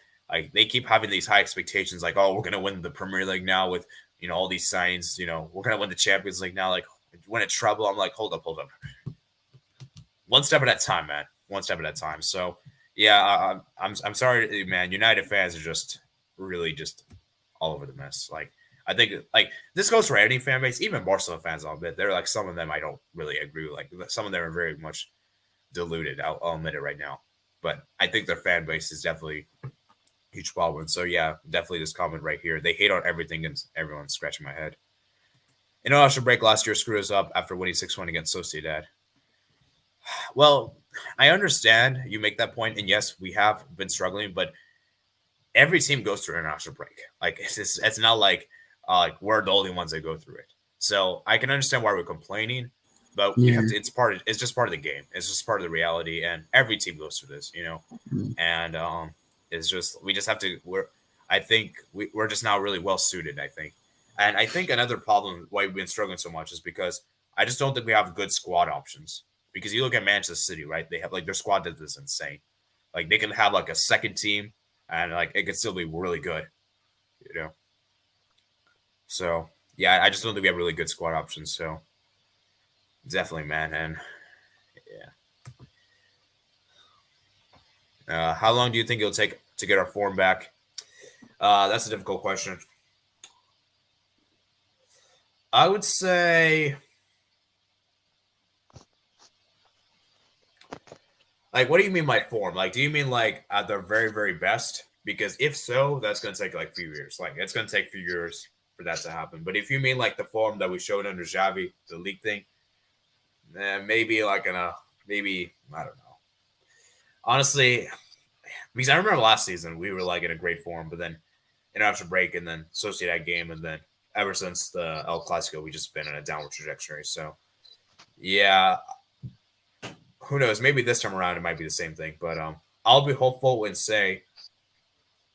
they keep having these high expectations, like, oh, we're gonna win the Premier League now with all these signings. We're gonna win the Champions League now, like win a treble. I'm like, hold up, one step at a time, man. One step at a time. So yeah, I'm sorry, man. United fans are just really just all over the mess. Like I think like this goes for any fan base, even Barcelona fans a little bit. They're like some of them I don't really agree with. Like some of them are very much diluted. I'll admit it right now. But I think their fan base is definitely a huge problem. So yeah, definitely this comment right here. They hate on everything and everyone's scratching my head. International break last year screwed us up after winning 6-1 against Sociedad. Well, I understand you make that point, and yes, we have been struggling, but every team goes through international break. Like it's not like we're the only ones that go through it. So I can understand why we're complaining, but we have to. It's just part of the game. It's just part of the reality, and every team goes through this, And it's just we just have to. I think we're just not really well suited. I think, and I think another problem why we've been struggling so much is because I just don't think we have good squad options. Because you look at Manchester City, right? They have like their squad is insane. Like they can have like a second team, and like it could still be really good, So yeah, I just don't think we have really good squad options. So definitely, man, and yeah. How long do you think it'll take to get our form back? That's a difficult question. I would say. Like, what do you mean by form? Like, do you mean like at their very, very best? Because if so, that's going to take like a few years. Like, it's going to take a few years for that to happen. But if you mean like the form that we showed under Xavi, the league thing, then maybe like maybe, I don't know. Honestly, because I remember last season we were like in a great form, but then after break and then Sociedad game, and then ever since the El Clasico, we just been in a downward trajectory. So, yeah, who knows? Maybe this time around it might be the same thing. But I'll be hopeful and say,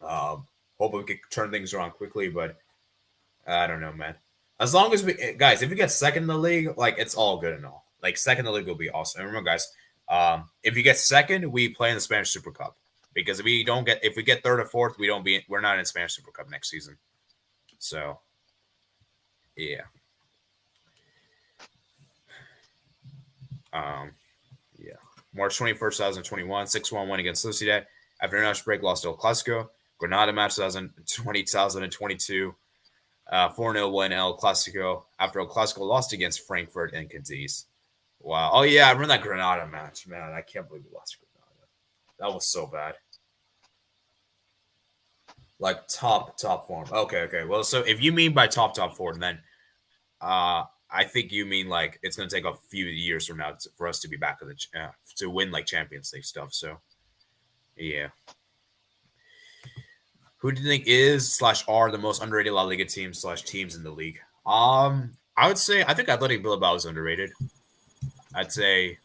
hopefully we can turn things around quickly. But I don't know, man. As long as guys, if we get second in the league, like it's all good and all. Like second in the league will be awesome. And remember, guys, if you get second, we play in the Spanish Super Cup. Because if we get third or fourth, we're not in Spanish Super Cup next season. So, yeah. Yeah. March 21st, 2021, 6-1 win against Sociedad. After international break, lost El Clasico. Granada match 2022. 4-0 win El Clasico. After El Clasico lost against Frankfurt and Cadiz. Wow. Oh, yeah, I remember that Granada match. Man, I can't believe we lost Granada. That was so bad. Like top form. Okay. Well, so if you mean by top form, then I think you mean like it's going to take a few years from now for us to be back in to win like Champions League stuff. So, yeah. Who do you think is/are the most underrated La Liga teams in the league? I would say I think Athletic Bilbao is underrated. I'd say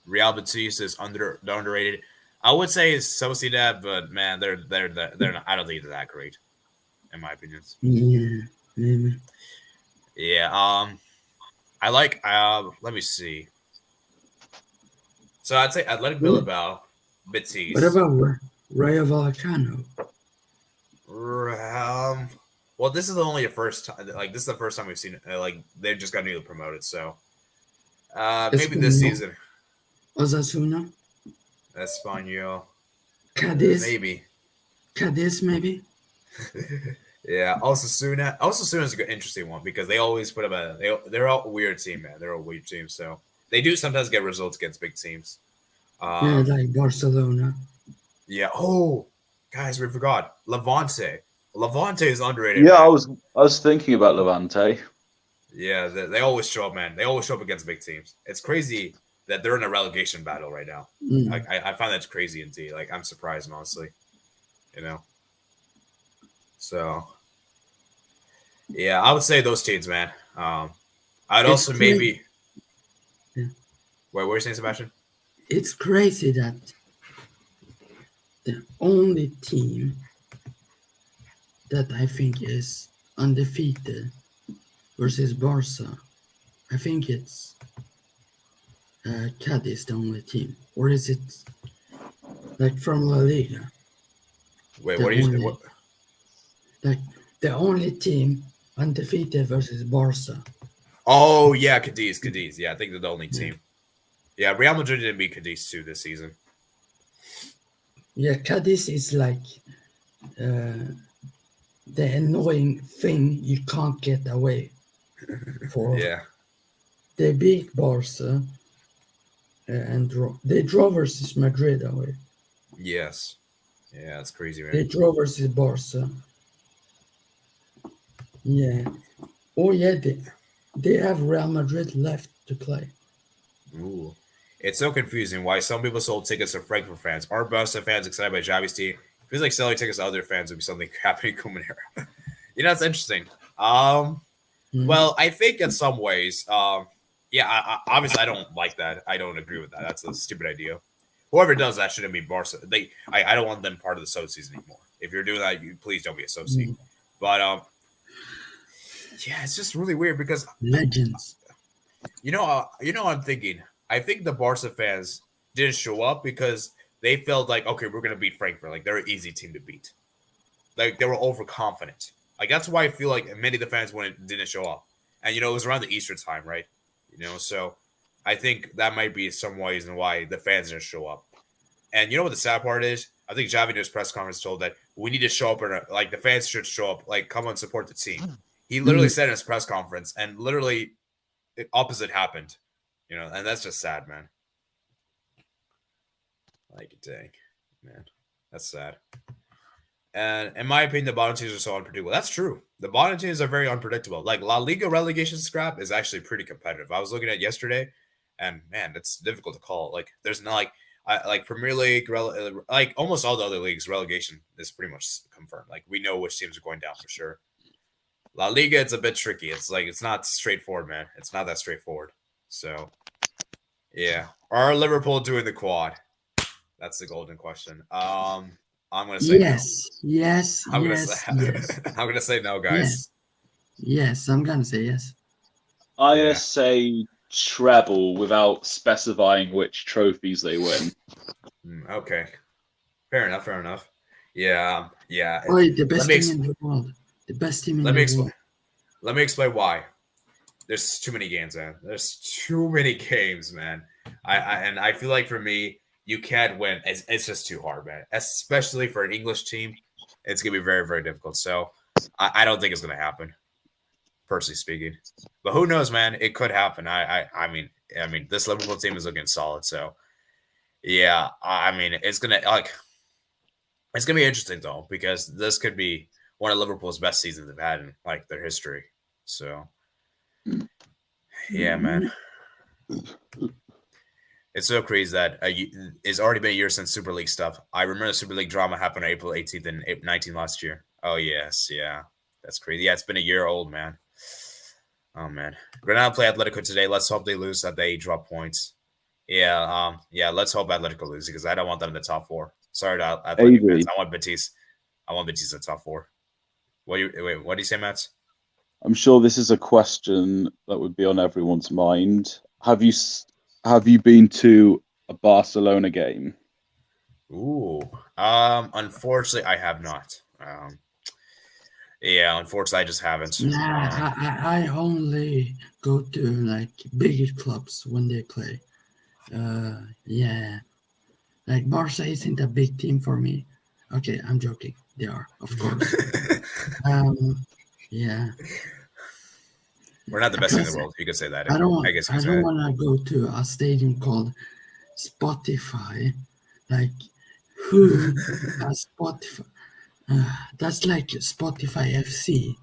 Real Betis is underrated. I would say it's Sociedad, but man, they're not, I don't think they're that great, in my opinion. Yeah, maybe. Yeah. I like. Let me see. So I'd say Athletic Bilbao, Betis. What about Rayo Vallecano? Well, this is only the first time. Like this is the first time we've seen it. Like they've just got newly promoted, so maybe this season. Osasuna. Espanyol. Cadiz. Maybe. Cadiz, maybe. Yeah, Osasuna. Osasuna is an interesting one because they always put up they're all a weird team, man. They're a weird team, so they do sometimes get results against big teams. Yeah, like Barcelona. Yeah. Oh, guys, we forgot Levante. Levante is underrated. Yeah, man. I was thinking about Levante. Yeah, they always show up, man. They always show up against big teams. It's crazy that they're in a relegation battle right now. Like I find that crazy indeed. Like I'm surprised, honestly. So yeah, I would say those teams, man. I'd also maybe. Yeah. Wait, what were you saying, Sebastian? It's crazy that the only team that I think is undefeated versus Barca. I think it's Cadiz the only team, or is it like from La Liga? Wait, The what do you? only What? like the only team undefeated versus Barca. Oh yeah, Cadiz. Yeah, I think they're the only Yeah. team. Yeah, Real Madrid didn't beat Cadiz too this season. Yeah, Cadiz is like the annoying thing you can't get away for. Yeah. They beat Barca and they draw versus Madrid away. Yes. Yeah, that's crazy, They man. draw versus Barca. Yeah. Oh yeah, they have Real Madrid left to play. Ooh. It's so confusing why some people sold tickets to Frankfurt fans. Are Barca fans excited by Xavi's team? Feels like selling tickets to other fans would be something happening in Comunera. It's interesting. Well, I think in some ways, yeah, obviously I don't like that. I don't agree with that. That's a stupid idea. Whoever does that shouldn't be Barca. I don't want them part of the Sociedad anymore. If you're doing that, please don't be a Sociedad. But yeah, it's just really weird because Legends. I'm thinking. I think the Barca fans didn't show up because they felt like, okay, we're gonna beat Frankfurt. Like they're an easy team to beat. Like they were overconfident. Like that's why I feel like many of the fans didn't show up. And it was around the Easter time, right? So I think that might be some reason why the fans didn't show up. And you know what the sad part is? I think Xavi in his press conference told that we need to show up, like the fans should show up, like come and support the team. He literally said in his press conference, and literally the opposite happened. And that's just sad, man. Like, dang, man, that's sad. And in my opinion, the bottom teams are so unpredictable. That's true. The bottom teams are very unpredictable. Like La Liga relegation scrap is actually pretty competitive. I was looking at yesterday, and man, it's difficult to call. Like, there's not like Premier League, like almost all the other leagues, relegation is pretty much confirmed. Like we know which teams are going down for sure. La Liga, it's a bit tricky. It's not straightforward, man. It's not that straightforward. So, yeah. Are Liverpool doing the quad? That's the golden question. I'm gonna say yes, no. yes, I'm yes, gonna say, yes. I'm gonna say no, guys. Yes, I'm gonna say yes. I'm gonna say treble without specifying which trophies they win. Okay, fair enough. Yeah. Oh, the best team in the world. The best team in the world. Let me explain why. There's too many games, man. There's too many games, man. I feel like for me, you can't win. It's just too hard, man. Especially for an English team, it's gonna be very, very difficult. So I don't think it's gonna happen, personally speaking. But who knows, man? It could happen. I mean, this Liverpool team is looking solid. So yeah, I mean, it's gonna be interesting though because this could be one of Liverpool's best seasons they've had in like their history. So yeah, man. It's so crazy that it's already been a year since Super League stuff. I remember the Super League drama happened on April 18th and 19th last year. Oh, yes. Yeah. That's crazy. Yeah, it's been a year old, man. Oh, man. Granada play Atletico today. Let's hope they lose, that they drop points. Yeah, let's hope Atletico lose because I don't want them in the top four. Sorry to Atletico fans. I want Betis in the top four. What do you say, Matt? I'm sure this is a question that would be on everyone's mind. Have you been to a Barcelona game? Ooh, unfortunately, I have not. Yeah, unfortunately, I just haven't. Nah, I only go to like bigger clubs when they play. Yeah, like Barca isn't a big team for me. Okay, I'm joking. They are, of course. Yeah. We're not the best team in the world. You could say that. I don't want to go to a stadium called Spotify. Like, who has Spotify? That's like Spotify FC.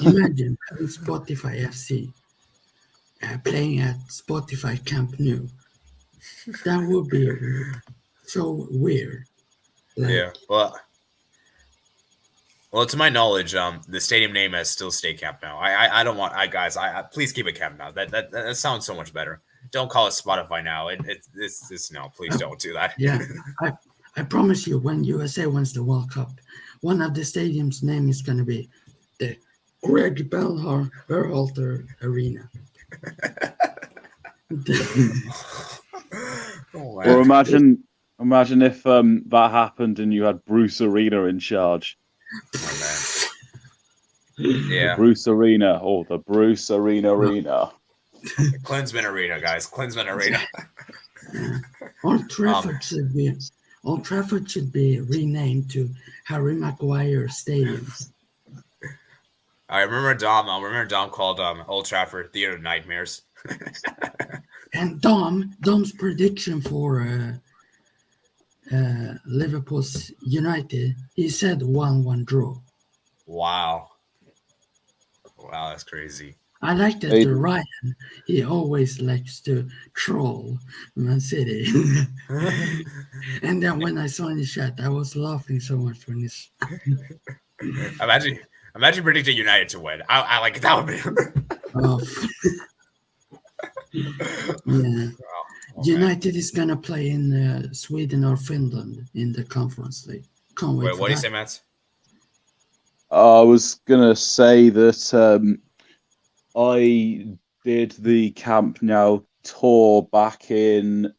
Imagine having Spotify FC playing at Spotify Camp Nou. That would be so weird. Like, yeah. Well, to my knowledge, the stadium name has still stayed Camp Nou. I don't want guys. Please keep it Camp Nou. That sounds so much better. Don't call it Spotify now. It's no. Please don't do that. Yeah, I promise you, when USA wins the World Cup, one of the stadiums' name is gonna be the Greg Berhalter Arena. Or imagine if that happened and you had Bruce Arena in charge. Oh, man. Yeah. Bruce Arena, or the Bruce Arena. Klinsmann Arena, guys. Klinsmann Arena. Old Trafford should be renamed to Harry Maguire Stadium. I remember Dom called Old Trafford Theater of Nightmares. And Dom's prediction for Liverpool's United, he said 1-1 draw. Wow, that's crazy. I like that Ryan, he always likes to troll Man City. And then when I saw in the chat, I was laughing so much when this. Imagine predicting United to win. I like that would be. Yeah. Oh, United is gonna play in Sweden or Finland in the Conference League. Can't wait. Wait, what do you say, Matt? I was gonna say that I did the Camp Nou tour back in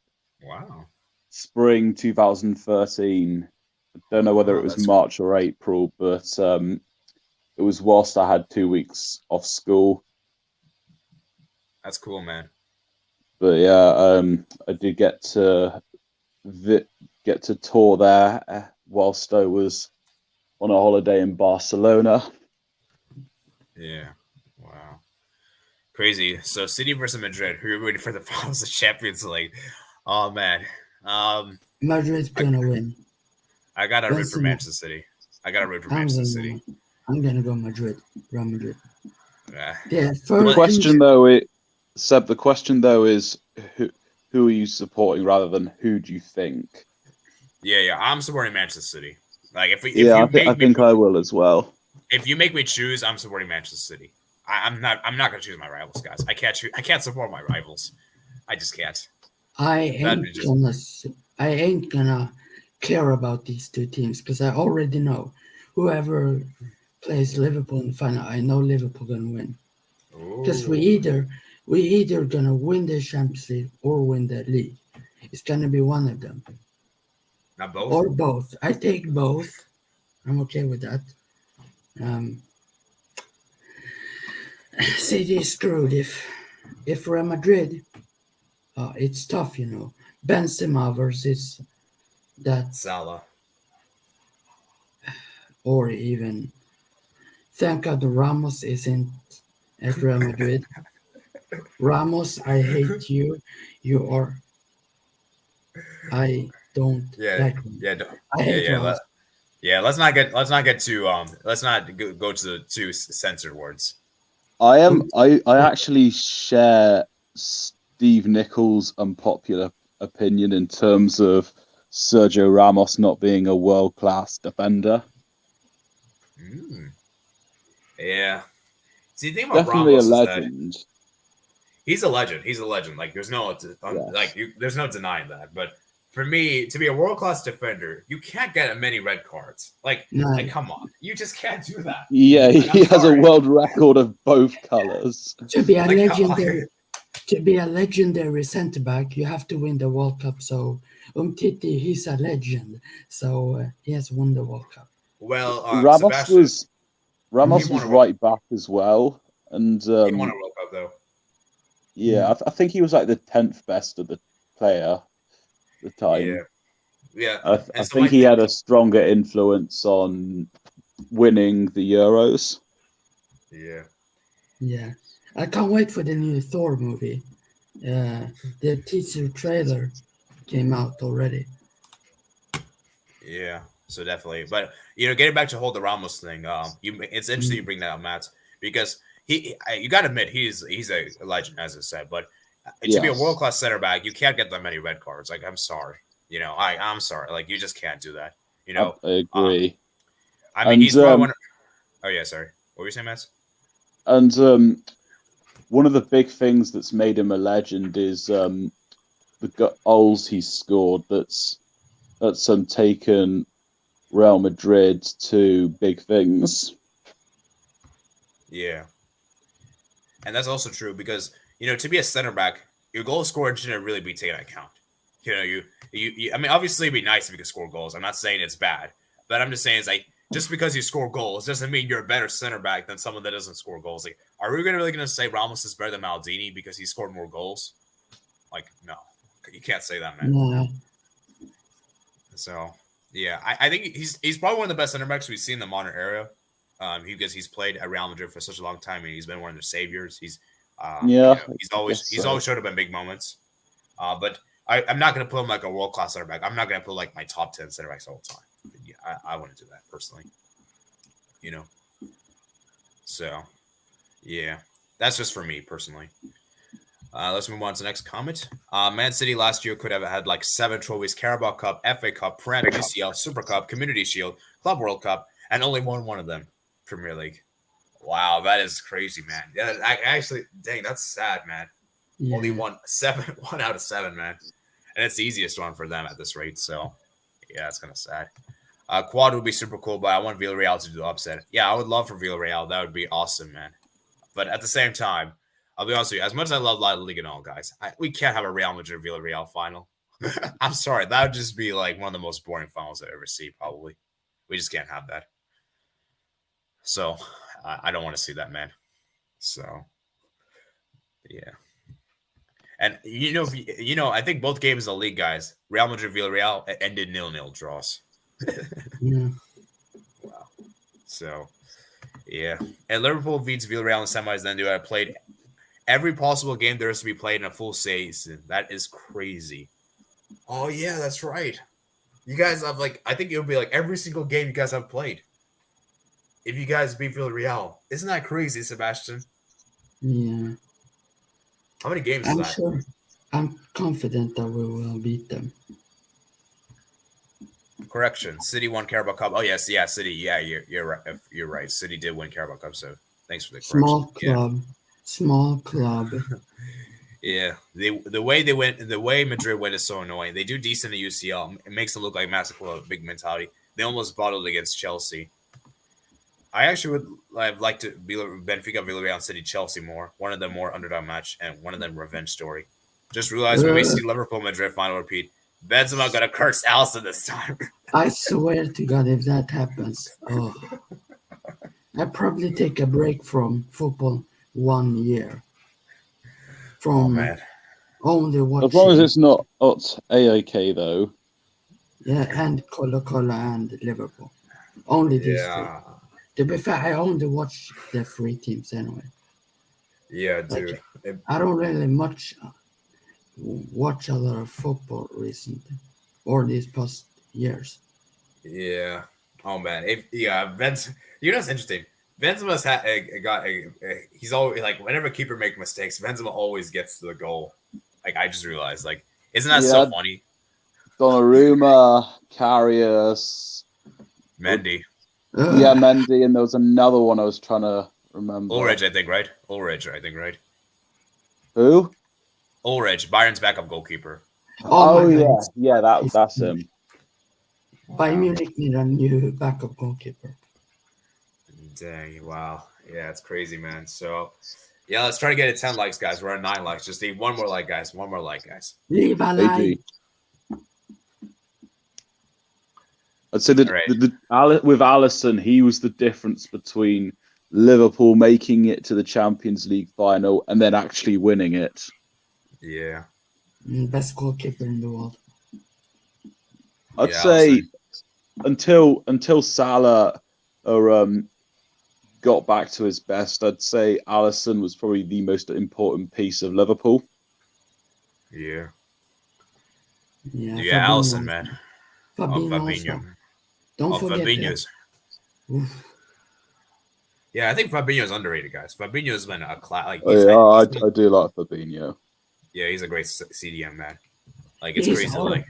spring 2013. I don't know whether it was March or April, but it was whilst I had 2 weeks off school. That's cool, man. But yeah, I did get to tour there whilst I was on a holiday in Barcelona. Yeah, wow, crazy. So City versus Madrid. Who are you waiting for the finals of Champions League? Oh man, Madrid's gonna win. I gotta root for Manchester City. I'm gonna go Madrid. Real Madrid. Yeah. The question though is who are you supporting rather than who do you think? Yeah. I'm supporting Manchester City. Like I think I will as well. If you make me choose, I'm supporting Manchester City. I'm not gonna choose my rivals, guys. I can't support my rivals. I just can't. I ain't gonna care about these two teams because I already know whoever plays Liverpool in the final, I know Liverpool gonna win. Because we either gonna win the Champions League or win the league. It's gonna be one of them. Not both? Or both. I take both. I'm okay with that. City is screwed if Real Madrid. It's tough, you know. Benzema versus that Salah, or even thank God Ramos isn't at Real Madrid. Ramos, I hate you. You are. I don't like him. I hate Ramos. Let's not get too let's not go to the two censored words. I actually share Steve Nichols' unpopular opinion in terms of Sergio Ramos not being a world-class defender. Yeah. See, the thing about definitely Ramos a legend. He's a legend. He's a legend. Like there's no there's no denying that. But for me, to be a world-class defender, you can't get many red cards. Like come on, you just can't do that. Yeah, he has a world record of both colors. To be a legendary centre back, you have to win the World Cup. So Umtiti, he's a legend. So he has won the World Cup. Well, Ramos was right back as well, and he won a World Cup though. Yeah, I think he was like the 10th best of the player at the time. Yeah. I think he had a stronger influence on winning the Euros. Yeah. I can't wait for the new Thor movie. The teaser trailer came out already. Yeah, so definitely. But getting back to the Ramos thing, it's interesting you bring that up, Matt, because you got to admit he's a legend, as I said. But to be a world class center back, you can't get that many red cards. Like I'm sorry, I'm sorry. Like you just can't do that. I agree. I mean, he's probably one. Oh yeah, sorry. What were you saying, Matt? And one of the big things that's made him a legend is the goals he's scored. That's taken Real Madrid to big things. Yeah. And that's also true because, to be a center back, your goal scorer shouldn't really be taken into account. I mean, obviously it'd be nice if you could score goals. I'm not saying it's bad, but I'm just saying it's like, just because you score goals doesn't mean you're a better center back than someone that doesn't score goals. Like, are we really going to say Ramos is better than Maldini because he scored more goals? Like, no. You can't say that, man. No. So, yeah, I think he's probably one of the best center backs we've seen in the modern era. Because he's played at Real Madrid for such a long time and he's been one of their saviors. He's always showed up in big moments. But I'm not going to put him like a world class center back. I'm not going to put like my top 10 center backs all the time. Yeah, I wouldn't do that personally. So yeah, that's just for me personally. Let's move on to the next comment. Man City last year could have had like 7 trophies: Carabao Cup, FA Cup, Prem, UCL, Super Cup, Community Shield, Club World Cup, and only won one of them, Premier League. Wow, that is crazy, man. Yeah, dang, that's sad, man. Yeah. Only one out of 7, man. And it's the easiest one for them at this rate. So, yeah, it's kind of sad. Quad would be super cool, but I want Villarreal to do the upset. Yeah, I would love for Villarreal. That would be awesome, man. But at the same time, I'll be honest with you. As much as I love La Liga and all, guys, we can't have a Real Madrid-Villarreal final. I'm sorry. That would just be like one of the most boring finals I've ever seen, probably. We just can't have that. So, I don't want to see that, man. So, yeah. And, I think both games in the league, guys, Real Madrid-Villarreal ended 0-0 draws. Yeah. Wow. So, yeah. And Liverpool beats Villarreal in semis, then I played every possible game there is to be played in a full season. That is crazy. Oh, yeah, that's right. You guys have, I think it would be every single game you guys have played. If you guys beat Villarreal. Isn't that crazy, Sebastian? Yeah. How many games is that? Sure. I'm confident that we will beat them. Correction. City won Carabao Cup. Oh, yes. Yeah, City. Yeah, you're right. You're right. City did win Carabao Cup, so thanks for the correction. Small club. Yeah. The way Madrid went is so annoying. They do decent in UCL. It makes them look like massive club, big mentality. They almost bottled against Chelsea. I actually would like to be Benfica, Villarreal, City, Chelsea more. One of them more underdog match, and one of them revenge story. Just realized when we see Liverpool Madrid final repeat, Benzema gonna curse Alisson this time. I swear to God, if that happens, I'd probably take a break from football 1 year. From only watching. As long as it's not AOK though. Yeah, and Colo and Liverpool. Only these two. To be fair, I only watch the 3 teams anyway. Yeah, dude. I don't really watch a lot of football recently or these past years. Yeah. Oh man. You know what's interesting? Benzema's he's always whenever keeper make mistakes, Benzema always gets to the goal. I just realized, isn't that so funny? Donnarumma, Karius, Mendy. Yeah, Mendy, and there was another one I was trying to remember. Ulreich, I think, right? Who? Ulreich, Bayern's backup goalkeeper. Oh yeah, that's him. Bayern Munich need a new backup goalkeeper. Dang, wow. Yeah, it's crazy, man. So, yeah, let's try to get it 10 likes, guys. We're at 9 likes. Just need one more like, guys. Leave a like. I'd say that with Alisson, he was the difference between Liverpool making it to the Champions League final and then actually winning it. Yeah. Best goalkeeper in the world. I'd say until Salah got back to his best, I'd say Alisson was probably the most important piece of Liverpool. Yeah. Yeah, Alisson, man. Fabinho. Don't forget Fabinho's. Yeah, I think Fabinho's underrated, guys. Fabinho's been a class. I do like Fabinho. Yeah, he's a great CDM, man. It's crazy.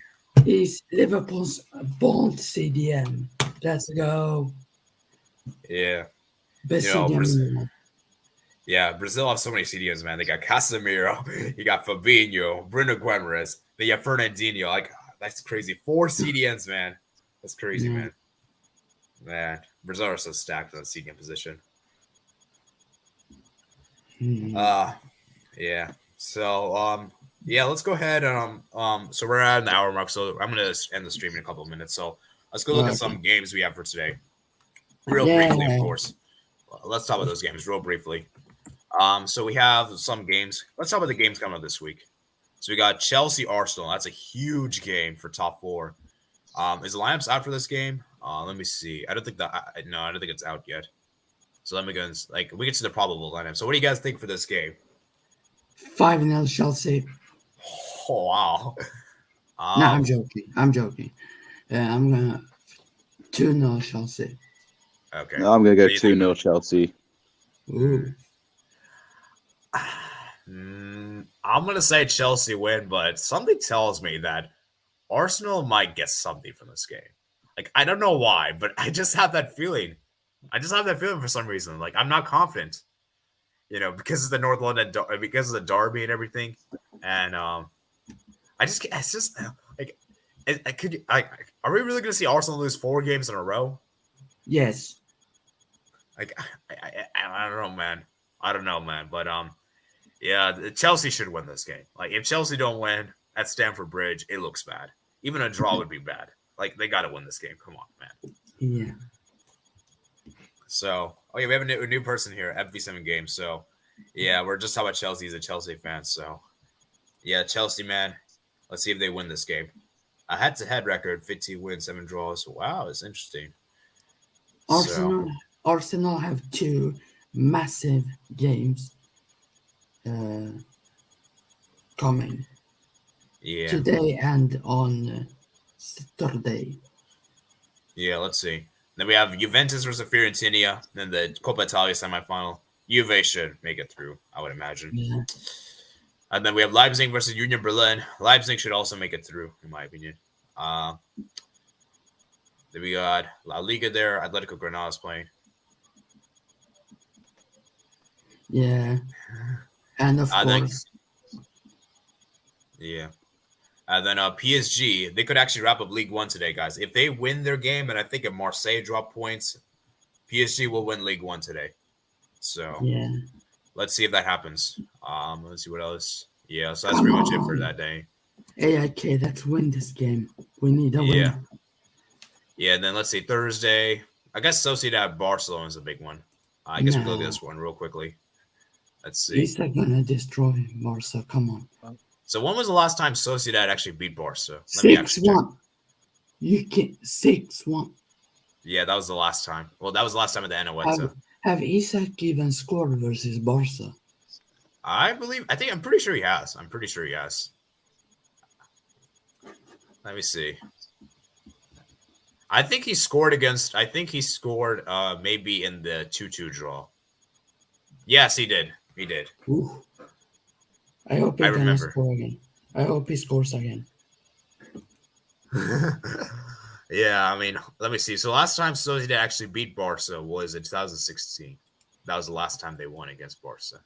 He's Liverpool's bold CDM. Let's go. Yeah. Best CDM. Brazil have so many CDMs, man. They got Casemiro, you got Fabinho, Bruno Guimaraes, they got Fernandinho. That's crazy. 4 CDMs, man. That's crazy, man. Man, Brazil are so stacked in the seeding position. Hmm. Yeah. So, yeah, let's go ahead. So we're at an hour mark. So I'm gonna end the stream in a couple of minutes. So let's go look at Okay. some games we have for today, real Yeah. briefly, of course. Let's talk about those games real briefly. So we have some games. Let's talk about the games coming up this week. So we got Chelsea Arsenal. That's a huge game for top four. Is the lineups out for this game? Let me see. I don't think no, I don't think it's out yet. So let me go and we get to the probable lineup. So what do you guys think for this game? 5-0 Chelsea. Oh wow. No, I'm joking. I'm gonna 2-0 Chelsea. Okay. No, I'm going to What go do you think, 2-0 Chelsea. Ooh. I'm gonna say Chelsea win, but something tells me that Arsenal might get something from this game. Like I don't know why, but I just have that feeling. I just have that feeling for some reason. Like I'm not confident, because of the North London, because of the derby and everything, and it's just like, are we really gonna see Arsenal lose 4 games in a row? Yes. Like I don't know, man. I don't know, man. But yeah, Chelsea should win this game. Like if Chelsea don't win at Stamford Bridge, it looks bad. Even a draw would be bad. Like they got to win this game. Come on, man. Yeah. So, we have a new person here, FB7 Games. So, yeah, we're just talking about Chelsea. He's a Chelsea fan. So, yeah, Chelsea, man. Let's see if they win this game. A head-to-head record, 15 wins, 7 draws. Wow, it's interesting. Arsenal have 2 massive games coming. Yeah. Today and on Saturday. Yeah, let's see. Then we have Juventus versus Fiorentina. Then the Coppa Italia semifinal. Juve should make it through, I would imagine. Yeah. And then we have Leipzig versus Union Berlin. Leipzig should also make it through, in my opinion. Then we got La Liga there. Atletico Granada is playing. Yeah. And of course. Yeah. And then PSG, they could actually wrap up League One today, guys. If they win their game, and I think if Marseille drop points, PSG will win League One today. So yeah, let's see if that happens. Let's see what else. Yeah, so that's pretty much it for that day. AIK, let's win this game. We need a win. Yeah, and then let's see, Thursday. I guess Sociedad Barcelona is a big one. I guess we'll look at this one real quickly. Let's see. He's gonna destroy Barca. Come on. So when was the last time Sociedad actually beat Barca? 6-1. You can 6-1. Yeah, that was the last time. Well, that was the last time at the Anoeta. Have Isak even scored versus Barca? I'm pretty sure he has. Let me see. I think he scored maybe in the 2-2 draw. Yes, he did. He did. Ooh. I hope he's gonna score again. I hope he scores again. Yeah, I mean, let me see. So last time Sociedad actually beat Barca was in 2016. That was the last time they won against Barca.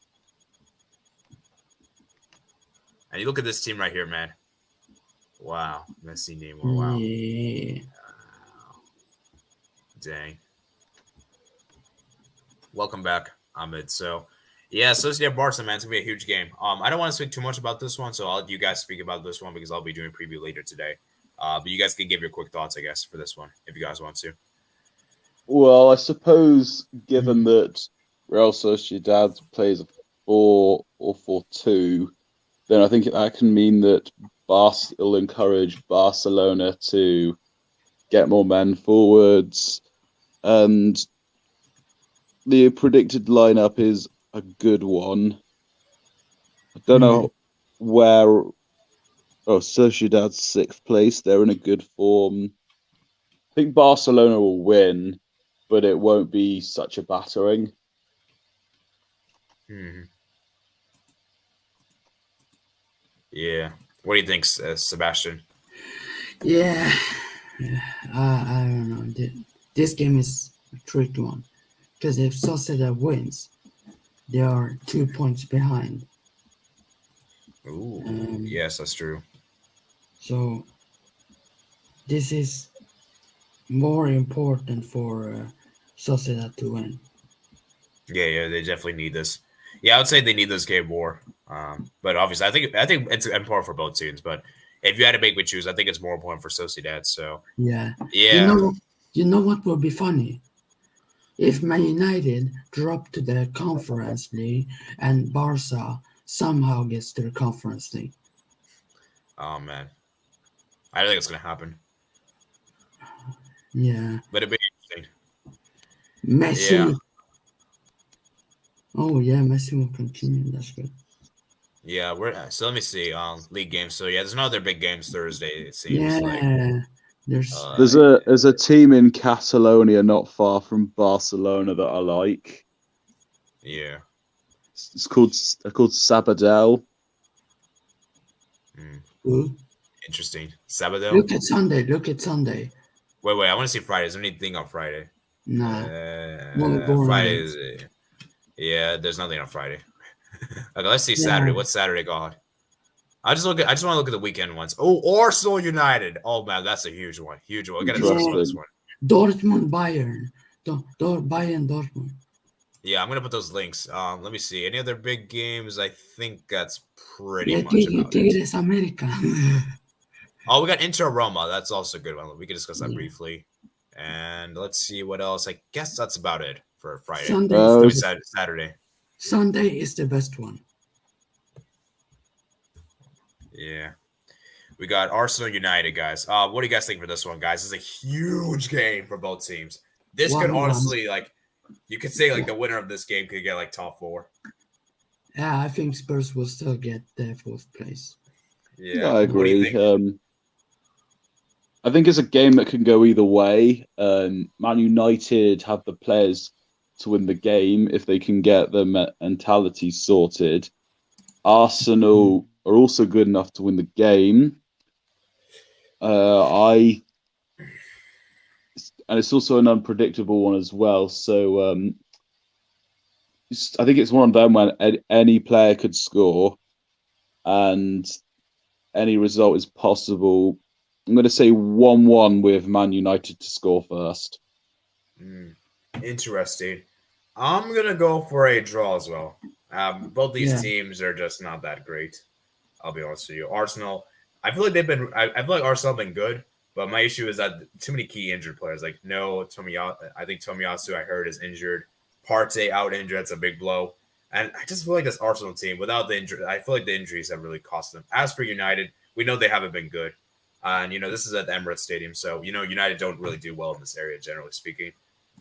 And you look at this team right here, man. Wow. Messi, Neymar. Wow. Yeah. Dang. Welcome back, Ahmed. So, yeah, Sociedad Barca, man, it's going to be a huge game. I don't want to speak too much about this one, so I'll let you guys speak about this one because I'll be doing a preview later today. But you guys can give your quick thoughts, I guess, for this one, if you guys want to. Well, I suppose given that Real Sociedad plays a 4 or 4-2, then I think that can mean that Barca will encourage Barcelona to get more men forwards. And the predicted lineup is a good one. I don't know where... Oh, Sociedad's 6th place. They're in a good form. I think Barcelona will win, but it won't be such a battering. Yeah. What do you think, Sebastian? Yeah. I don't know. This game is a tricky one. Because if Sociedad wins, they are 2 points behind. Ooh, yes, that's true. So, this is more important for Sociedad to win. Yeah, they definitely need this. Yeah, I would say they need this game more. But obviously, I think it's important for both teams. But if you had to make me choose, I think it's more important for Sociedad. So Yeah, you yeah, know, you know what would be funny if Man United drop to the Conference League and Barca somehow gets to the Conference League. oh man, I don't think it's gonna happen. Yeah, But it'd be interesting. Yeah, Messi. Oh yeah, Messi will continue. That's good. yeah. We're so let me see. League games. So yeah, there's no other big games Thursday. It seems like. Yeah, there's There's a team in Catalonia not far from Barcelona that I like. Yeah. It's called Sabadell. who? Interesting. Sabado. Look at Sunday. Look at Sunday. Wait. I want to see Friday. Is there anything on Friday? Nah, more Friday boring. is. Yeah, there's nothing on Friday. Okay, let's see Saturday. Yeah, What's Saturday got? I just want to look at the weekend ones. Oh, Arsenal United. Oh man, that's a huge one. Huge one. We gotta discuss about this Interesting. one. Dortmund, Bayern. Bayern, Dortmund. Yeah, I'm gonna put those links. Let me see. Any other big games? I think that's pretty Yeah, much about it. Tigres America. Oh, we got Inter Roma. That's also a good one. We can discuss that Yeah. briefly. And let's see what else. I guess that's about it for Friday. Sunday, Uh, Let me Saturday. Sunday is the best one. Yeah. We got Arsenal United, guys. What do you guys think for this one, guys? This is a huge game for both teams. This could 1-1. honestly, like, you could say, like, the winner of this game could get, like, top four. Yeah, I think Spurs will still get the fourth place. Yeah. I What do you agree. think? I think it's a game that can go either way. Man United have the players to win the game if they can get their mentality sorted. Arsenal are also good enough to win the game. And it's also an unpredictable one as well. So I think it's one of them when any player could score, and any result is possible. I'm going to say 1-1 with Man United to score first. Interesting. I'm going to go for a draw as well. Both these Yeah. teams are just not that great. I'll be honest with you. Arsenal, I feel like they've been, I feel like Arsenal have been good, but my issue is that too many key injured players. Like, no, I think Tomiyasu, I heard, is injured. Partey out injured. That's a big blow. And I just feel like this Arsenal team, without the injury, I feel like the injuries have really cost them. As for United, we know they haven't been good. And, this is at the Emirates Stadium. So, United don't really do well in this area, generally speaking.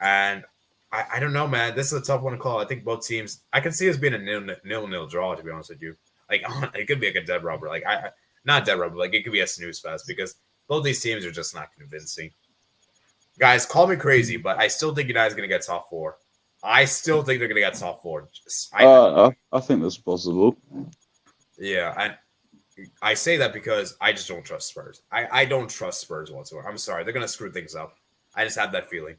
And I don't know, man. This is a tough one to call. I think both teams, I can see us being a nil-nil draw, to be honest with you. Like, it could be like a dead rubber. Like, not dead rubber, like, it could be a snooze fest because both these teams are just not convincing. Guys, call me crazy, but I still think United's going to get top four. I still think they're going to get top four. I think that's possible. Yeah, and I say that because I just don't trust Spurs. I don't trust Spurs whatsoever. I'm sorry. They're going to screw things up. I just have that feeling.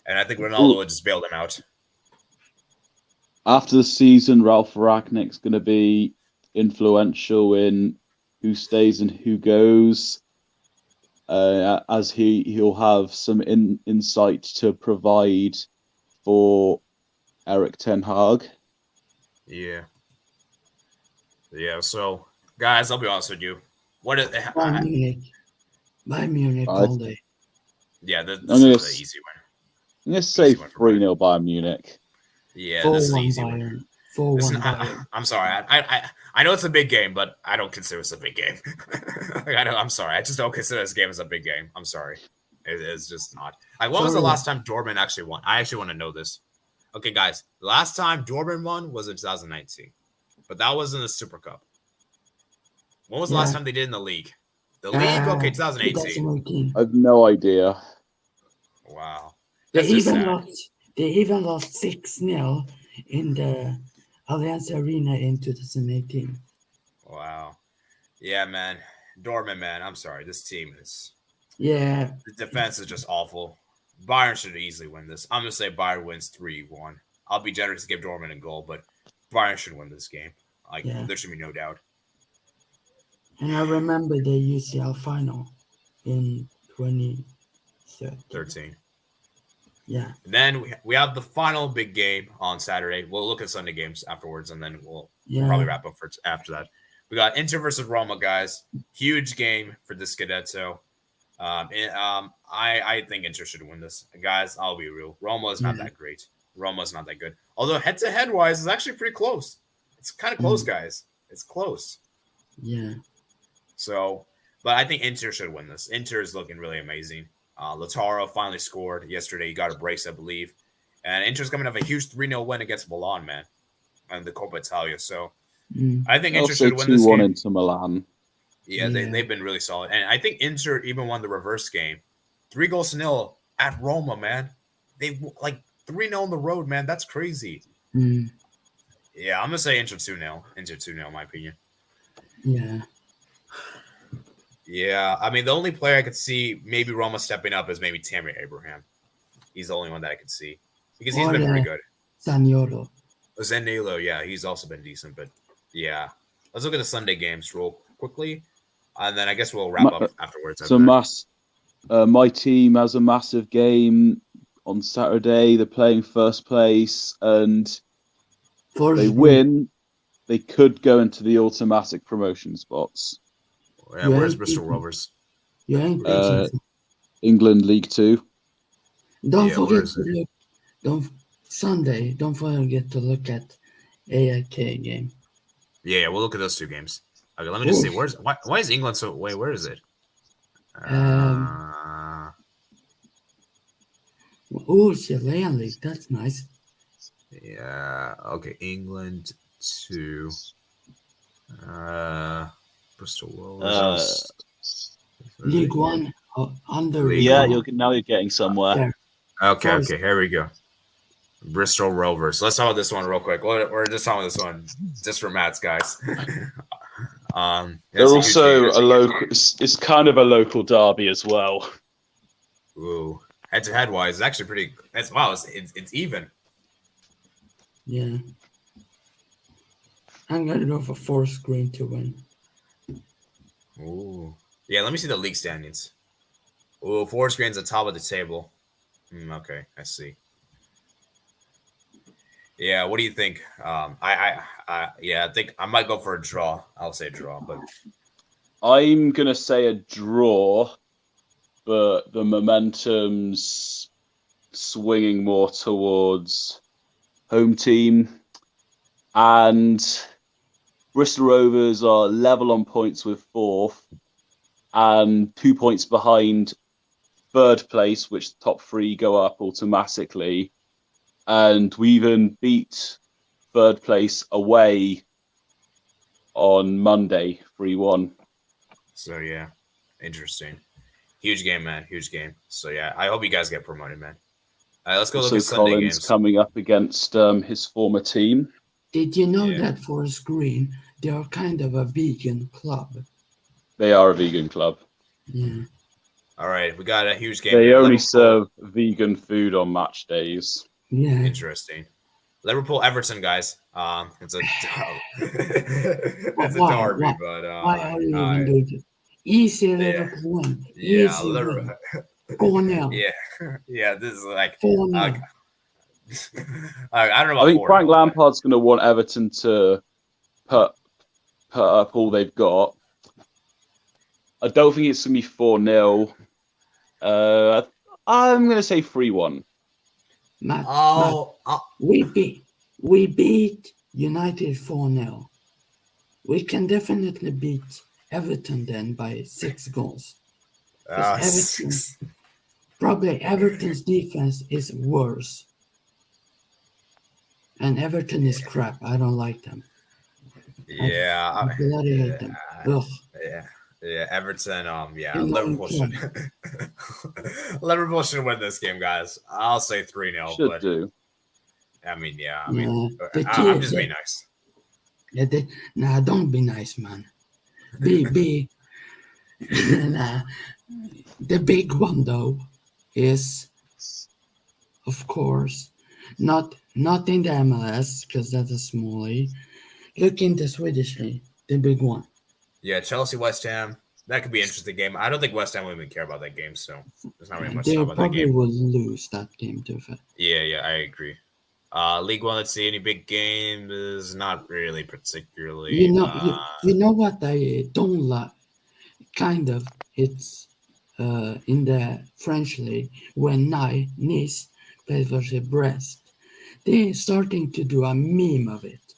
And I think Ronaldo would just bail them out. After the season, Ralph Ragnick's going to be influential in who stays and who goes, as he'll have some insight to provide for Eric Ten Hag. Yeah. So, guys, I'll be honest with you. Bayern Munich all day. Yeah, this is an easy one. I'm going to say 3-0 Bayern Munich. Yeah, this is an easy Bayern. one. 4-1 Bayern. I'm sorry. I know it's a big game, but I don't consider this a big game. I'm sorry. I just don't consider this game as a big game. I'm sorry. It's just not. When was the last time Dortmund actually won? I actually want to know this. Okay, guys. The last time Dortmund won was in 2019. But that was in the Super Cup. When was the last time they did in the league? The league? Okay, 2018. I have no idea. Wow. They even lost 6-0 in the Allianz Arena in 2018. Wow. Yeah, man. Dortmund, man. I'm sorry. This team is... Yeah. The defense is just awful. Bayern should easily win this. I'm going to say Bayern wins 3-1. I'll be generous to give Dortmund a goal, but Bayern should win this game. There should be no doubt. And I remember the UCL final in 20 13. Yeah. And then we have the final big game on Saturday. We'll look at Sunday games afterwards, and then we'll probably wrap up for after that. We got Inter versus Roma, guys. Huge game for the Scudetto. I think Inter should win this. Guys, I'll be real. Roma is not that great. Roma's not that good. Although head-to-head wise, it's actually pretty close. It's kind of close, guys. It's close. Yeah. So, but I think Inter should win this. Inter is looking really amazing. Lautaro finally scored yesterday. He got a brace, I believe. And Inter's coming off a huge 3-0 win against Milan, man, and the Coppa Italia. So I think Inter should win this game. 2-1 into Milan. Yeah, they've been really solid. And I think Inter even won the reverse game. 3-0 at Roma, man. They like 3-0 on the road, man. That's crazy. Yeah, I'm going to say Inter 2-0. Inter 2-0, in my opinion. Yeah. Yeah, I mean, the only player I could see maybe Roma stepping up is maybe Tammy Abraham. He's the only one that I could see because he's been pretty good. Zaniolo. Zaniolo, yeah, he's also been decent. But yeah, let's look at the Sunday games real quickly, and then I guess we'll wrap up afterwards. My team has a massive game on Saturday. They're playing first place, and they win. They could go into the automatic promotion spots. Yeah, where's Bristol Rovers? England League 2. Don't forget to look. Sunday. Don't forget to look at AIK game. Yeah, we'll look at those two games. Okay, let me just see. Why is England so? Wait, where is it? Chilean League. That's nice. Yeah. Okay, England 2. Bristol Rovers. League 1 under. Yeah, you're getting somewhere. Okay. Here we go. Bristol Rovers. Let's talk about this one real quick. We're just talking about this one just for Matt's guys. They're also a local. It's kind of a local derby as well. Ooh, head-to-head wise, it's actually pretty. It's even. Yeah. I'm gonna go for 4 screen to win. Ooh. Yeah, let me see the league standings. Ooh, 4 screens at the top of the table. Okay, I see. Yeah, what do you think? I think I might go for a draw. I'll say draw, but I'm gonna say a draw, but the momentum's swinging more towards home team, and Bristol Rovers are level on points with 4th and 2 points behind 3rd place, which the top 3 go up automatically. And we even beat 3rd place away on Monday, 3-1. So, yeah, interesting. Huge game, man. Huge game. So, yeah, I hope you guys get promoted, man. All right, let's go look at Sunday Collins games. Coming up against his former team. Did you know that for Screen, they are kind of a vegan club? They are a vegan club. Yeah. All right, we got a huge game. They only serve vegan food on match days. Yeah. Interesting. Liverpool Everton, guys. It's a derby, but why are you even doing it? Easy Liverpool win. Yeah, Liverpool. 4-0. Yeah. This is like 4-0. I don't know about I think Frank Lampard's going to want Everton to put up all they've got. I don't think it's going to be 4-0. I'm going to say 3-1. Matt, we beat United 4-0. We can definitely beat Everton then by 6 goals. Probably Everton's defense is worse. And Everton is crap. I don't like them. Yeah. I bloody hate them. Ugh. Yeah, Everton. Liverpool should win this game, guys. I'll say 3-0. Should do. I'm just being nice. Don't be nice, man. Be. The big one though is, of course, not in the MLS because that's a small league. Look in the Swedish league, the big one. Yeah, Chelsea, West Ham. That could be an interesting game. I don't think West Ham would even care about that game, so there's not really much to They talk about that probably game. will lose that game too. Yeah, I agree. League One, let's see, any big games? Not really particularly. You know what I don't like? Kind of, it's in the French league when Nice plays versus Brest. They're starting to do a meme of it.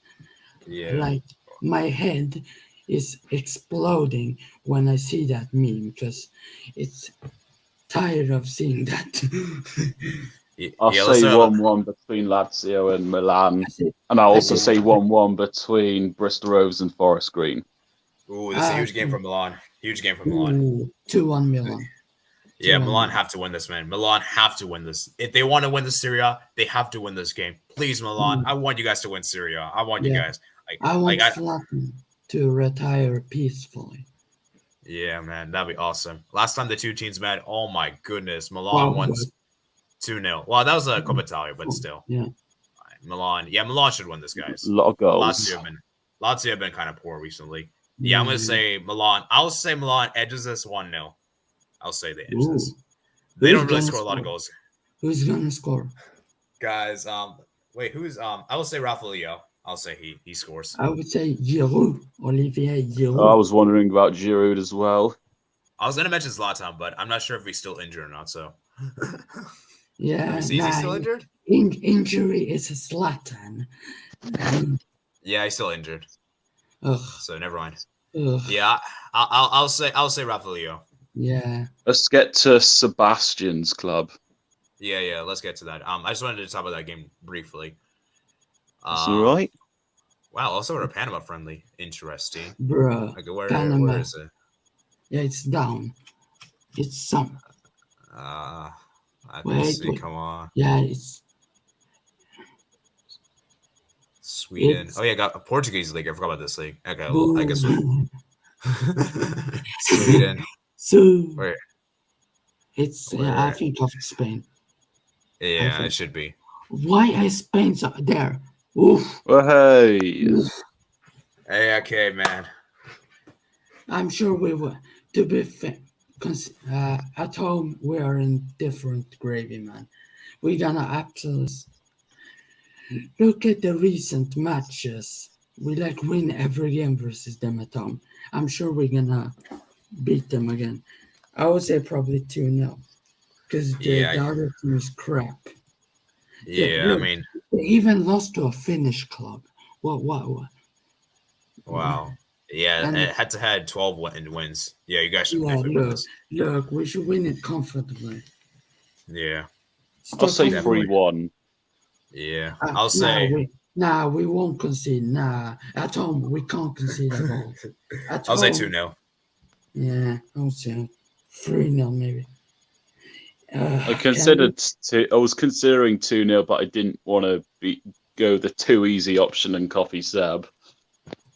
Yeah. Like my head is exploding when I see that meme because it's tired of seeing that. I'll Yeah, say 1-1 between Lazio and Milan. And I'll also say 1-1 between Bristol Rovers and Forest Green. Ooh, this is a huge game for Milan. Huge game for Milan. Ooh, 2-1 Milan. Yeah, Milan have to win this, man. Milan have to win this. If they want to win the Serie A, they have to win this game. Please, Milan. I want you guys to win Serie A. I want you guys. I want Zlatan to retire peacefully. Yeah, man. That'd be awesome. Last time the two teams met, oh my goodness. Milan won 2-0. Well, that was a Coppa Italia, but still. Yeah. Milan. Yeah, Milan should win this, guys. A lot of goals. Lazio have been kind of poor recently. Yeah, I'm going to say Milan. I'll say Milan edges this 1-0. I'll say they edge this. They don't really score a lot of goals. Who's going to score? Guys, wait, who's I will say Rafael. I'll say he scores. I would say Giroud, Olivier Giroud. I was wondering about Giroud as well. I was going to mention Zlatan, but I'm not sure if he's still injured or not, so. Yeah. Is he still injured? Injury is Zlatan. Yeah, he's still injured. Ugh. So never mind. Ugh. Yeah, I'll say Rafael. Yeah. Let's get to Sebastian's club. Yeah, let's get to that. I just wanted to talk about that game briefly. That's all right. Wow, also a Panama friendly. Interesting. Bruh. Okay, where is it? Yeah, it's down. It's some. I can see. Come on. Yeah, it's Sweden. Oh yeah, got a Portuguese league. I forgot about this league. Okay, well, I guess Sweden. So where? It's I think of Spain. Yeah, it should be. Why is Spain there? Oof. Hey. Hey, okay, man. I'm sure we will. To be fair, at home we are in different gravy, man. We're gonna absolutely look at the recent matches. We win every game versus them at home. I'm sure we're gonna beat them again. I would say probably 2-0 because the other team is crap. Yeah, I mean, they even lost to a Finnish club. What? Wow. Yeah, head to head, 12 wins. Yeah, you guys should win this. Look, we should win it comfortably. Yeah. I'll say 3-1. Yeah, I'll say. We won't concede. At home, we can't concede at all. I'll say 2-0. Yeah, I'll say 3-0 maybe. I was considering 2-0, but I didn't want to go the too easy option and copy Seb.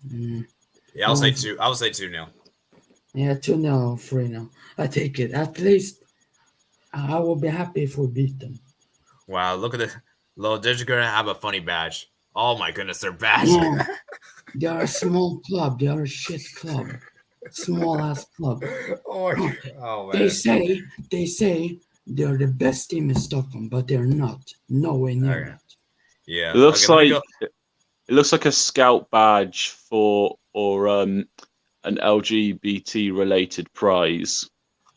Yeah, I'll say 2-0. Yeah, 2-0, 3-0. I take it. At least I will be happy if we beat them. Wow, look at this. They're just gonna have a funny badge. Oh my goodness, their badge. Yeah. They are a small club. They are a shit club. Small ass club. Oh man. They say they're the best team in Stockholm, but they're not. No way near it. Yeah. It looks like a scout badge for an LGBT related prize.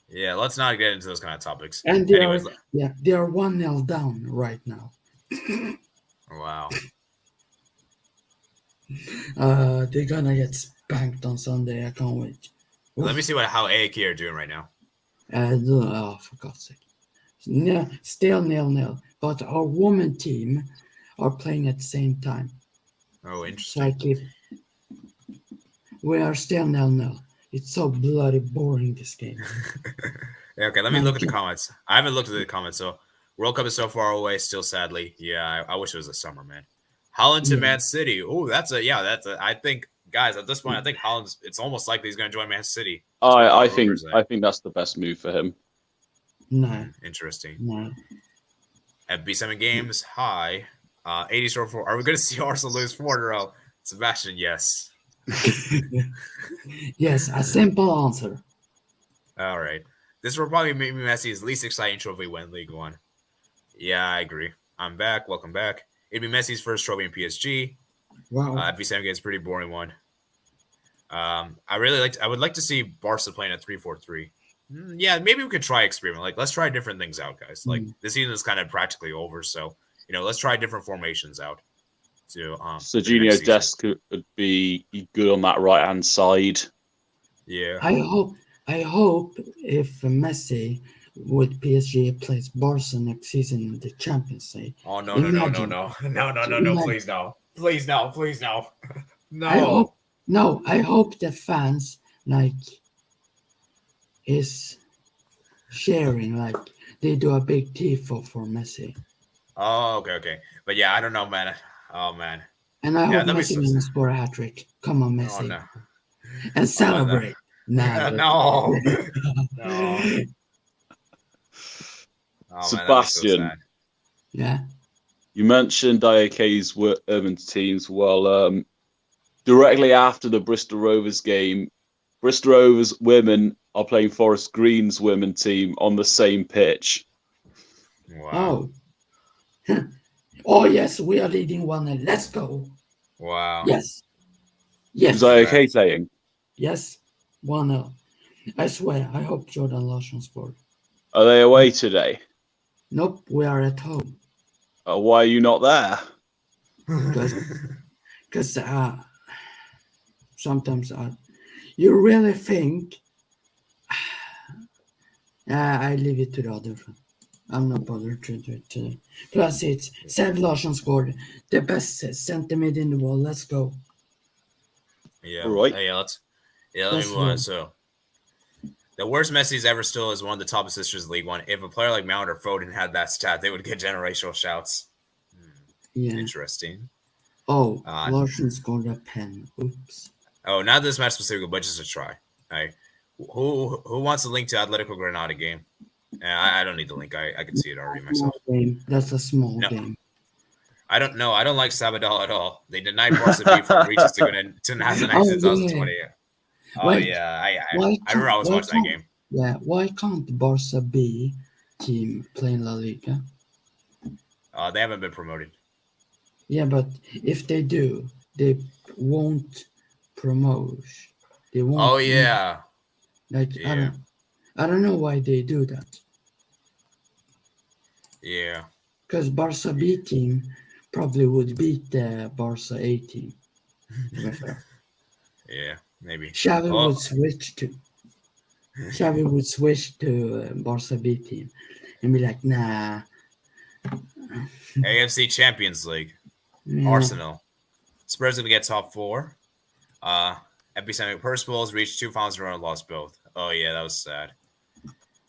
Yeah, let's not get into those kind of topics. And they are 1-0 down right now. Wow. They're gonna get spanked on Sunday. I can't wait. Let me see how AAK are doing right now. For God's sake. No, still 0-0. But our women team are playing at the same time. Oh, interesting. We are still 0-0. It's so bloody boring, this game. Yeah, okay, let me look at the comments. I haven't looked at the comments, so World Cup is so far away still, sadly. Yeah, I wish it was the summer, man. Holland to Man City. Oh, I think, guys, at this point, I think Holland's, it's almost like he's going to join Man City. I think that's the best move for him. No. Interesting. No. At B7 Games, hi. 80 store 4. Are we going to see Arsenal lose 4 in a row? Sebastian, yes. Yes, a simple answer. All right. This will probably make me Messi's least exciting trophy win League One. Yeah, I agree. I'm back. Welcome back. It'd be Messi's first trophy in PSG. Wow. FC is a pretty boring one. I would like to see Barca playing a 3-4-3. Yeah, maybe we could try experiment. Like, let's try different things out, guys. Like, this season is kind of practically over, so let's try different formations out. To Serginho Dest could be good on that right hand side. Yeah. I hope if Messi with PSG plays Barca next season in the Champions League. Oh no, please no. Please no. No. I hope the fans is sharing, like they do a big tifo for Messi. Oh, okay. But yeah, I don't know, man. Oh man. And I hope Messi can score a hat trick. Come on, Messi. Oh, no. And celebrate. No. Oh, Sebastian. Man, so yeah. You mentioned IAK's women's teams. Well, directly after the Bristol Rovers game, Bristol Rovers women are playing Forest Green's women team on the same pitch. Wow. Oh, yes, we are leading 1-0. Let's go. Wow. Yes. Is IAK playing? Yes. 1-0. I swear, I hope Jordan Larsson scored. Are they away today? Nope, we are at home. Why are you not there? Because sometimes you really think I leave it to the other one. I'm not bothered to do it today. Plus, it's Seb Larsson scored the best center mid in the world. Let's go. Yeah. All right. Let me move on. So, the worst Messi's ever still is one of the top assisters in League One. If a player like Mount or Foden had that stat, they would get generational shouts. Yeah. Interesting. Oh, Larsson scored a pen. Oops. Oh, not this match specifically, but just a try. All right. Who wants the link to Atletico Granada game? I don't need the link. I can see it already myself. That's a small game. I don't know. I don't like Sabadell at all. They denied Barca B from reaches to Nazanak since 2020. Oh, yeah. I remember I was watching that game. Yeah, why can't Barca B team play in La Liga? They haven't been promoted. Yeah, but if they do, they won't promote. They won't. Oh, yeah. I don't know why they do that. Yeah. Because Barca B team probably would beat the Barca A team. Yeah, maybe. Xavi would switch to Barca B team and be like, nah. AFC Champions League. Yeah. Arsenal. Spurs going to get top 4. Epicenter Perspools reached 2 finals in a row and lost both. Oh, yeah, that was sad.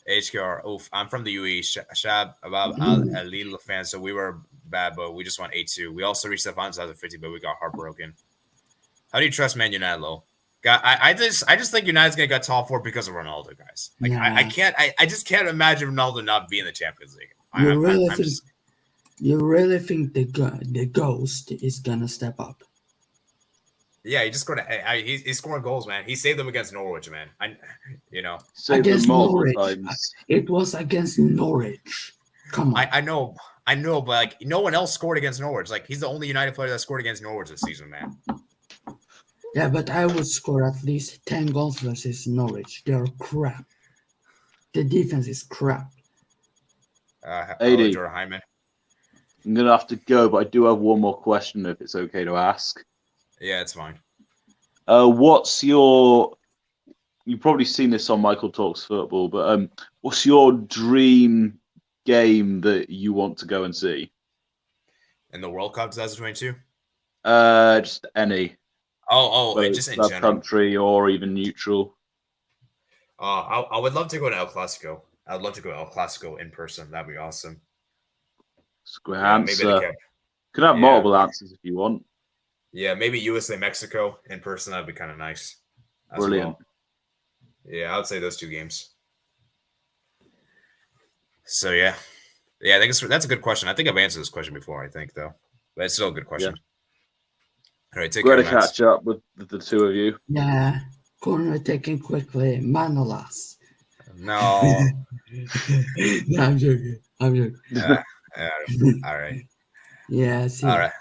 HKR, oof, I'm from the UE. Shab, Abab, a Lille fan, so we were bad, but we just won 8-2. We also reached the finals after 50, but we got heartbroken. How do you trust Man United, Lo? God, I just think United's gonna get top 4 because of Ronaldo, guys. Like I just can't imagine Ronaldo not being in the Champions League. You really think the ghost is gonna step up? Yeah, he just scored. He's scoring goals, man. He saved them against Norwich, man. Against Norwich. It was against Norwich. Come on. I know, but like no one else scored against Norwich. Like he's the only United player that scored against Norwich this season, man. Yeah, but I would score at least 10 goals versus Norwich. They're crap. The defense is crap. AD, I'm gonna have to go, but I do have one more question if it's okay to ask. Yeah, it's fine. What's your? You've probably seen this on Michael Talks Football, but what's your dream game that you want to go and see? In the World Cup 2022? Just any. Just in general. Country or even neutral. I would love to go to El Clasico. I'd love to go to El Clasico in person. That'd be awesome. It's a great answer. Could have multiple answers if you want. Yeah, maybe USA Mexico in person. That'd be kind of nice. Brilliant. Well. Yeah, I would say those 2 games. So yeah, I think that's a good question. I think I've answered this question before. I think though, but it's still a good question. Yeah. All right, take care. Great to catch up with the 2 of you. Yeah, corner taken quickly. Manolas. No. No, I'm joking. Uh, all right. Yeah, see All ya. right.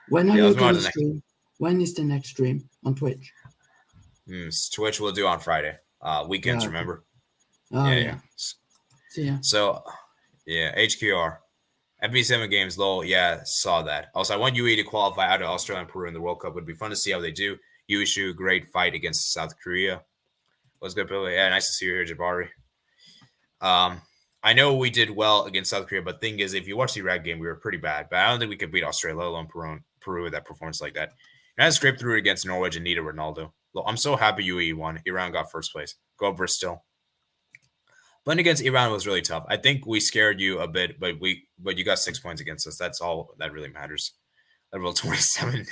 When are Yeah, you let's move on gonna to the next. stream? When is the next stream on Twitch? Twitch we'll do on Friday. Weekends, Yeah, okay. remember? Oh Yeah. yeah. See ya. So, yeah, HQR. FB7 games, lol. Yeah, saw that. Also, I want UAE to qualify out of Australia and Peru in the World Cup. Would be fun to see how they do. Yushu, great fight against South Korea. What's good, Billy? Yeah, nice to see you here, Jabari. I know we did well against South Korea, but thing is, if you watch the Iraq game, we were pretty bad. But I don't think we could beat Australia, let alone Peru with that performance like that. And I scraped through it against Norwich and needed Ronaldo. Look, I'm so happy UAE won. Iran got first place. Go Bristol. Playing against Iran was really tough. I think we scared you a bit, but you got 6 points against us. That's all that really matters. Level 27.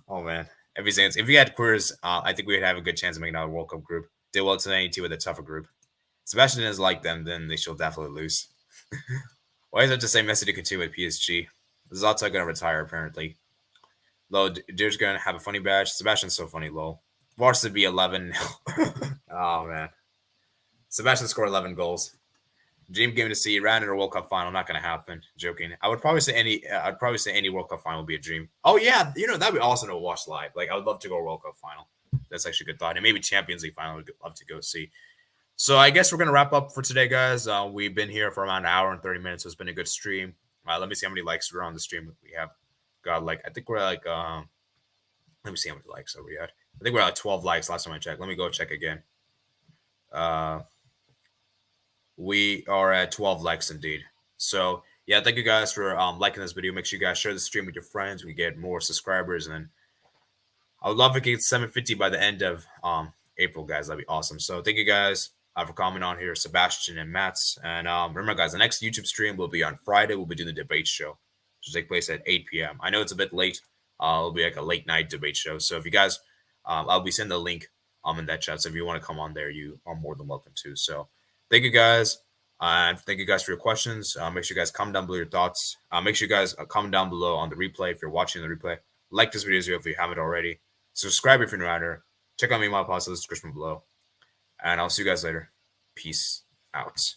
Oh man. If we had queers, I think we would have a good chance of making out a World Cup group. Did well tonight with a tougher group. Sebastian is like them, then they shall definitely lose. Why is it to say Messi to continue with PSG? Zlatan gonna retire apparently. Lol, Deer's gonna have a funny badge. Sebastian's so funny, lol. Varsity be 11. Oh man. Sebastian scored 11 goals. Dream game to see Iran in a World Cup final. Not gonna happen. Joking. I'd probably say any World Cup final would be a dream. Oh yeah, that'd be awesome to watch live. Like I would love to go to World Cup final. That's actually a good thought. And maybe Champions League final. I'd love to go see. So I guess we're gonna wrap up for today, guys. We've been here for around an hour and 30 minutes. So it's been a good stream. Let me see how many likes we're on the stream. We have got I think we're let me see how many likes are we at. I think we're at 12 likes last time I checked. Let me go check again. We are at 12 likes indeed. So yeah, thank you guys for liking this video. Make sure you guys share the stream with your friends. We get more subscribers, and I would love to get 750 by the end of April, guys. That'd be awesome. So thank you guys for commenting on here, Sebastian and Mats. And remember, guys, the next YouTube stream will be on Friday. We'll be doing the debate show, which will take place at 8 p.m. I know it's a bit late. It'll be like a late night debate show. So if you guys, I'll be sending the link in that chat. So if you want to come on there, you are more than welcome to. So thank you guys. And thank you guys for your questions. Make sure you guys comment down below your thoughts. Make sure you guys comment down below on the replay if you're watching the replay. Like this video if you haven't already. Subscribe if you're new here. Check out me, my post in the description below. And I'll see you guys later. Peace out.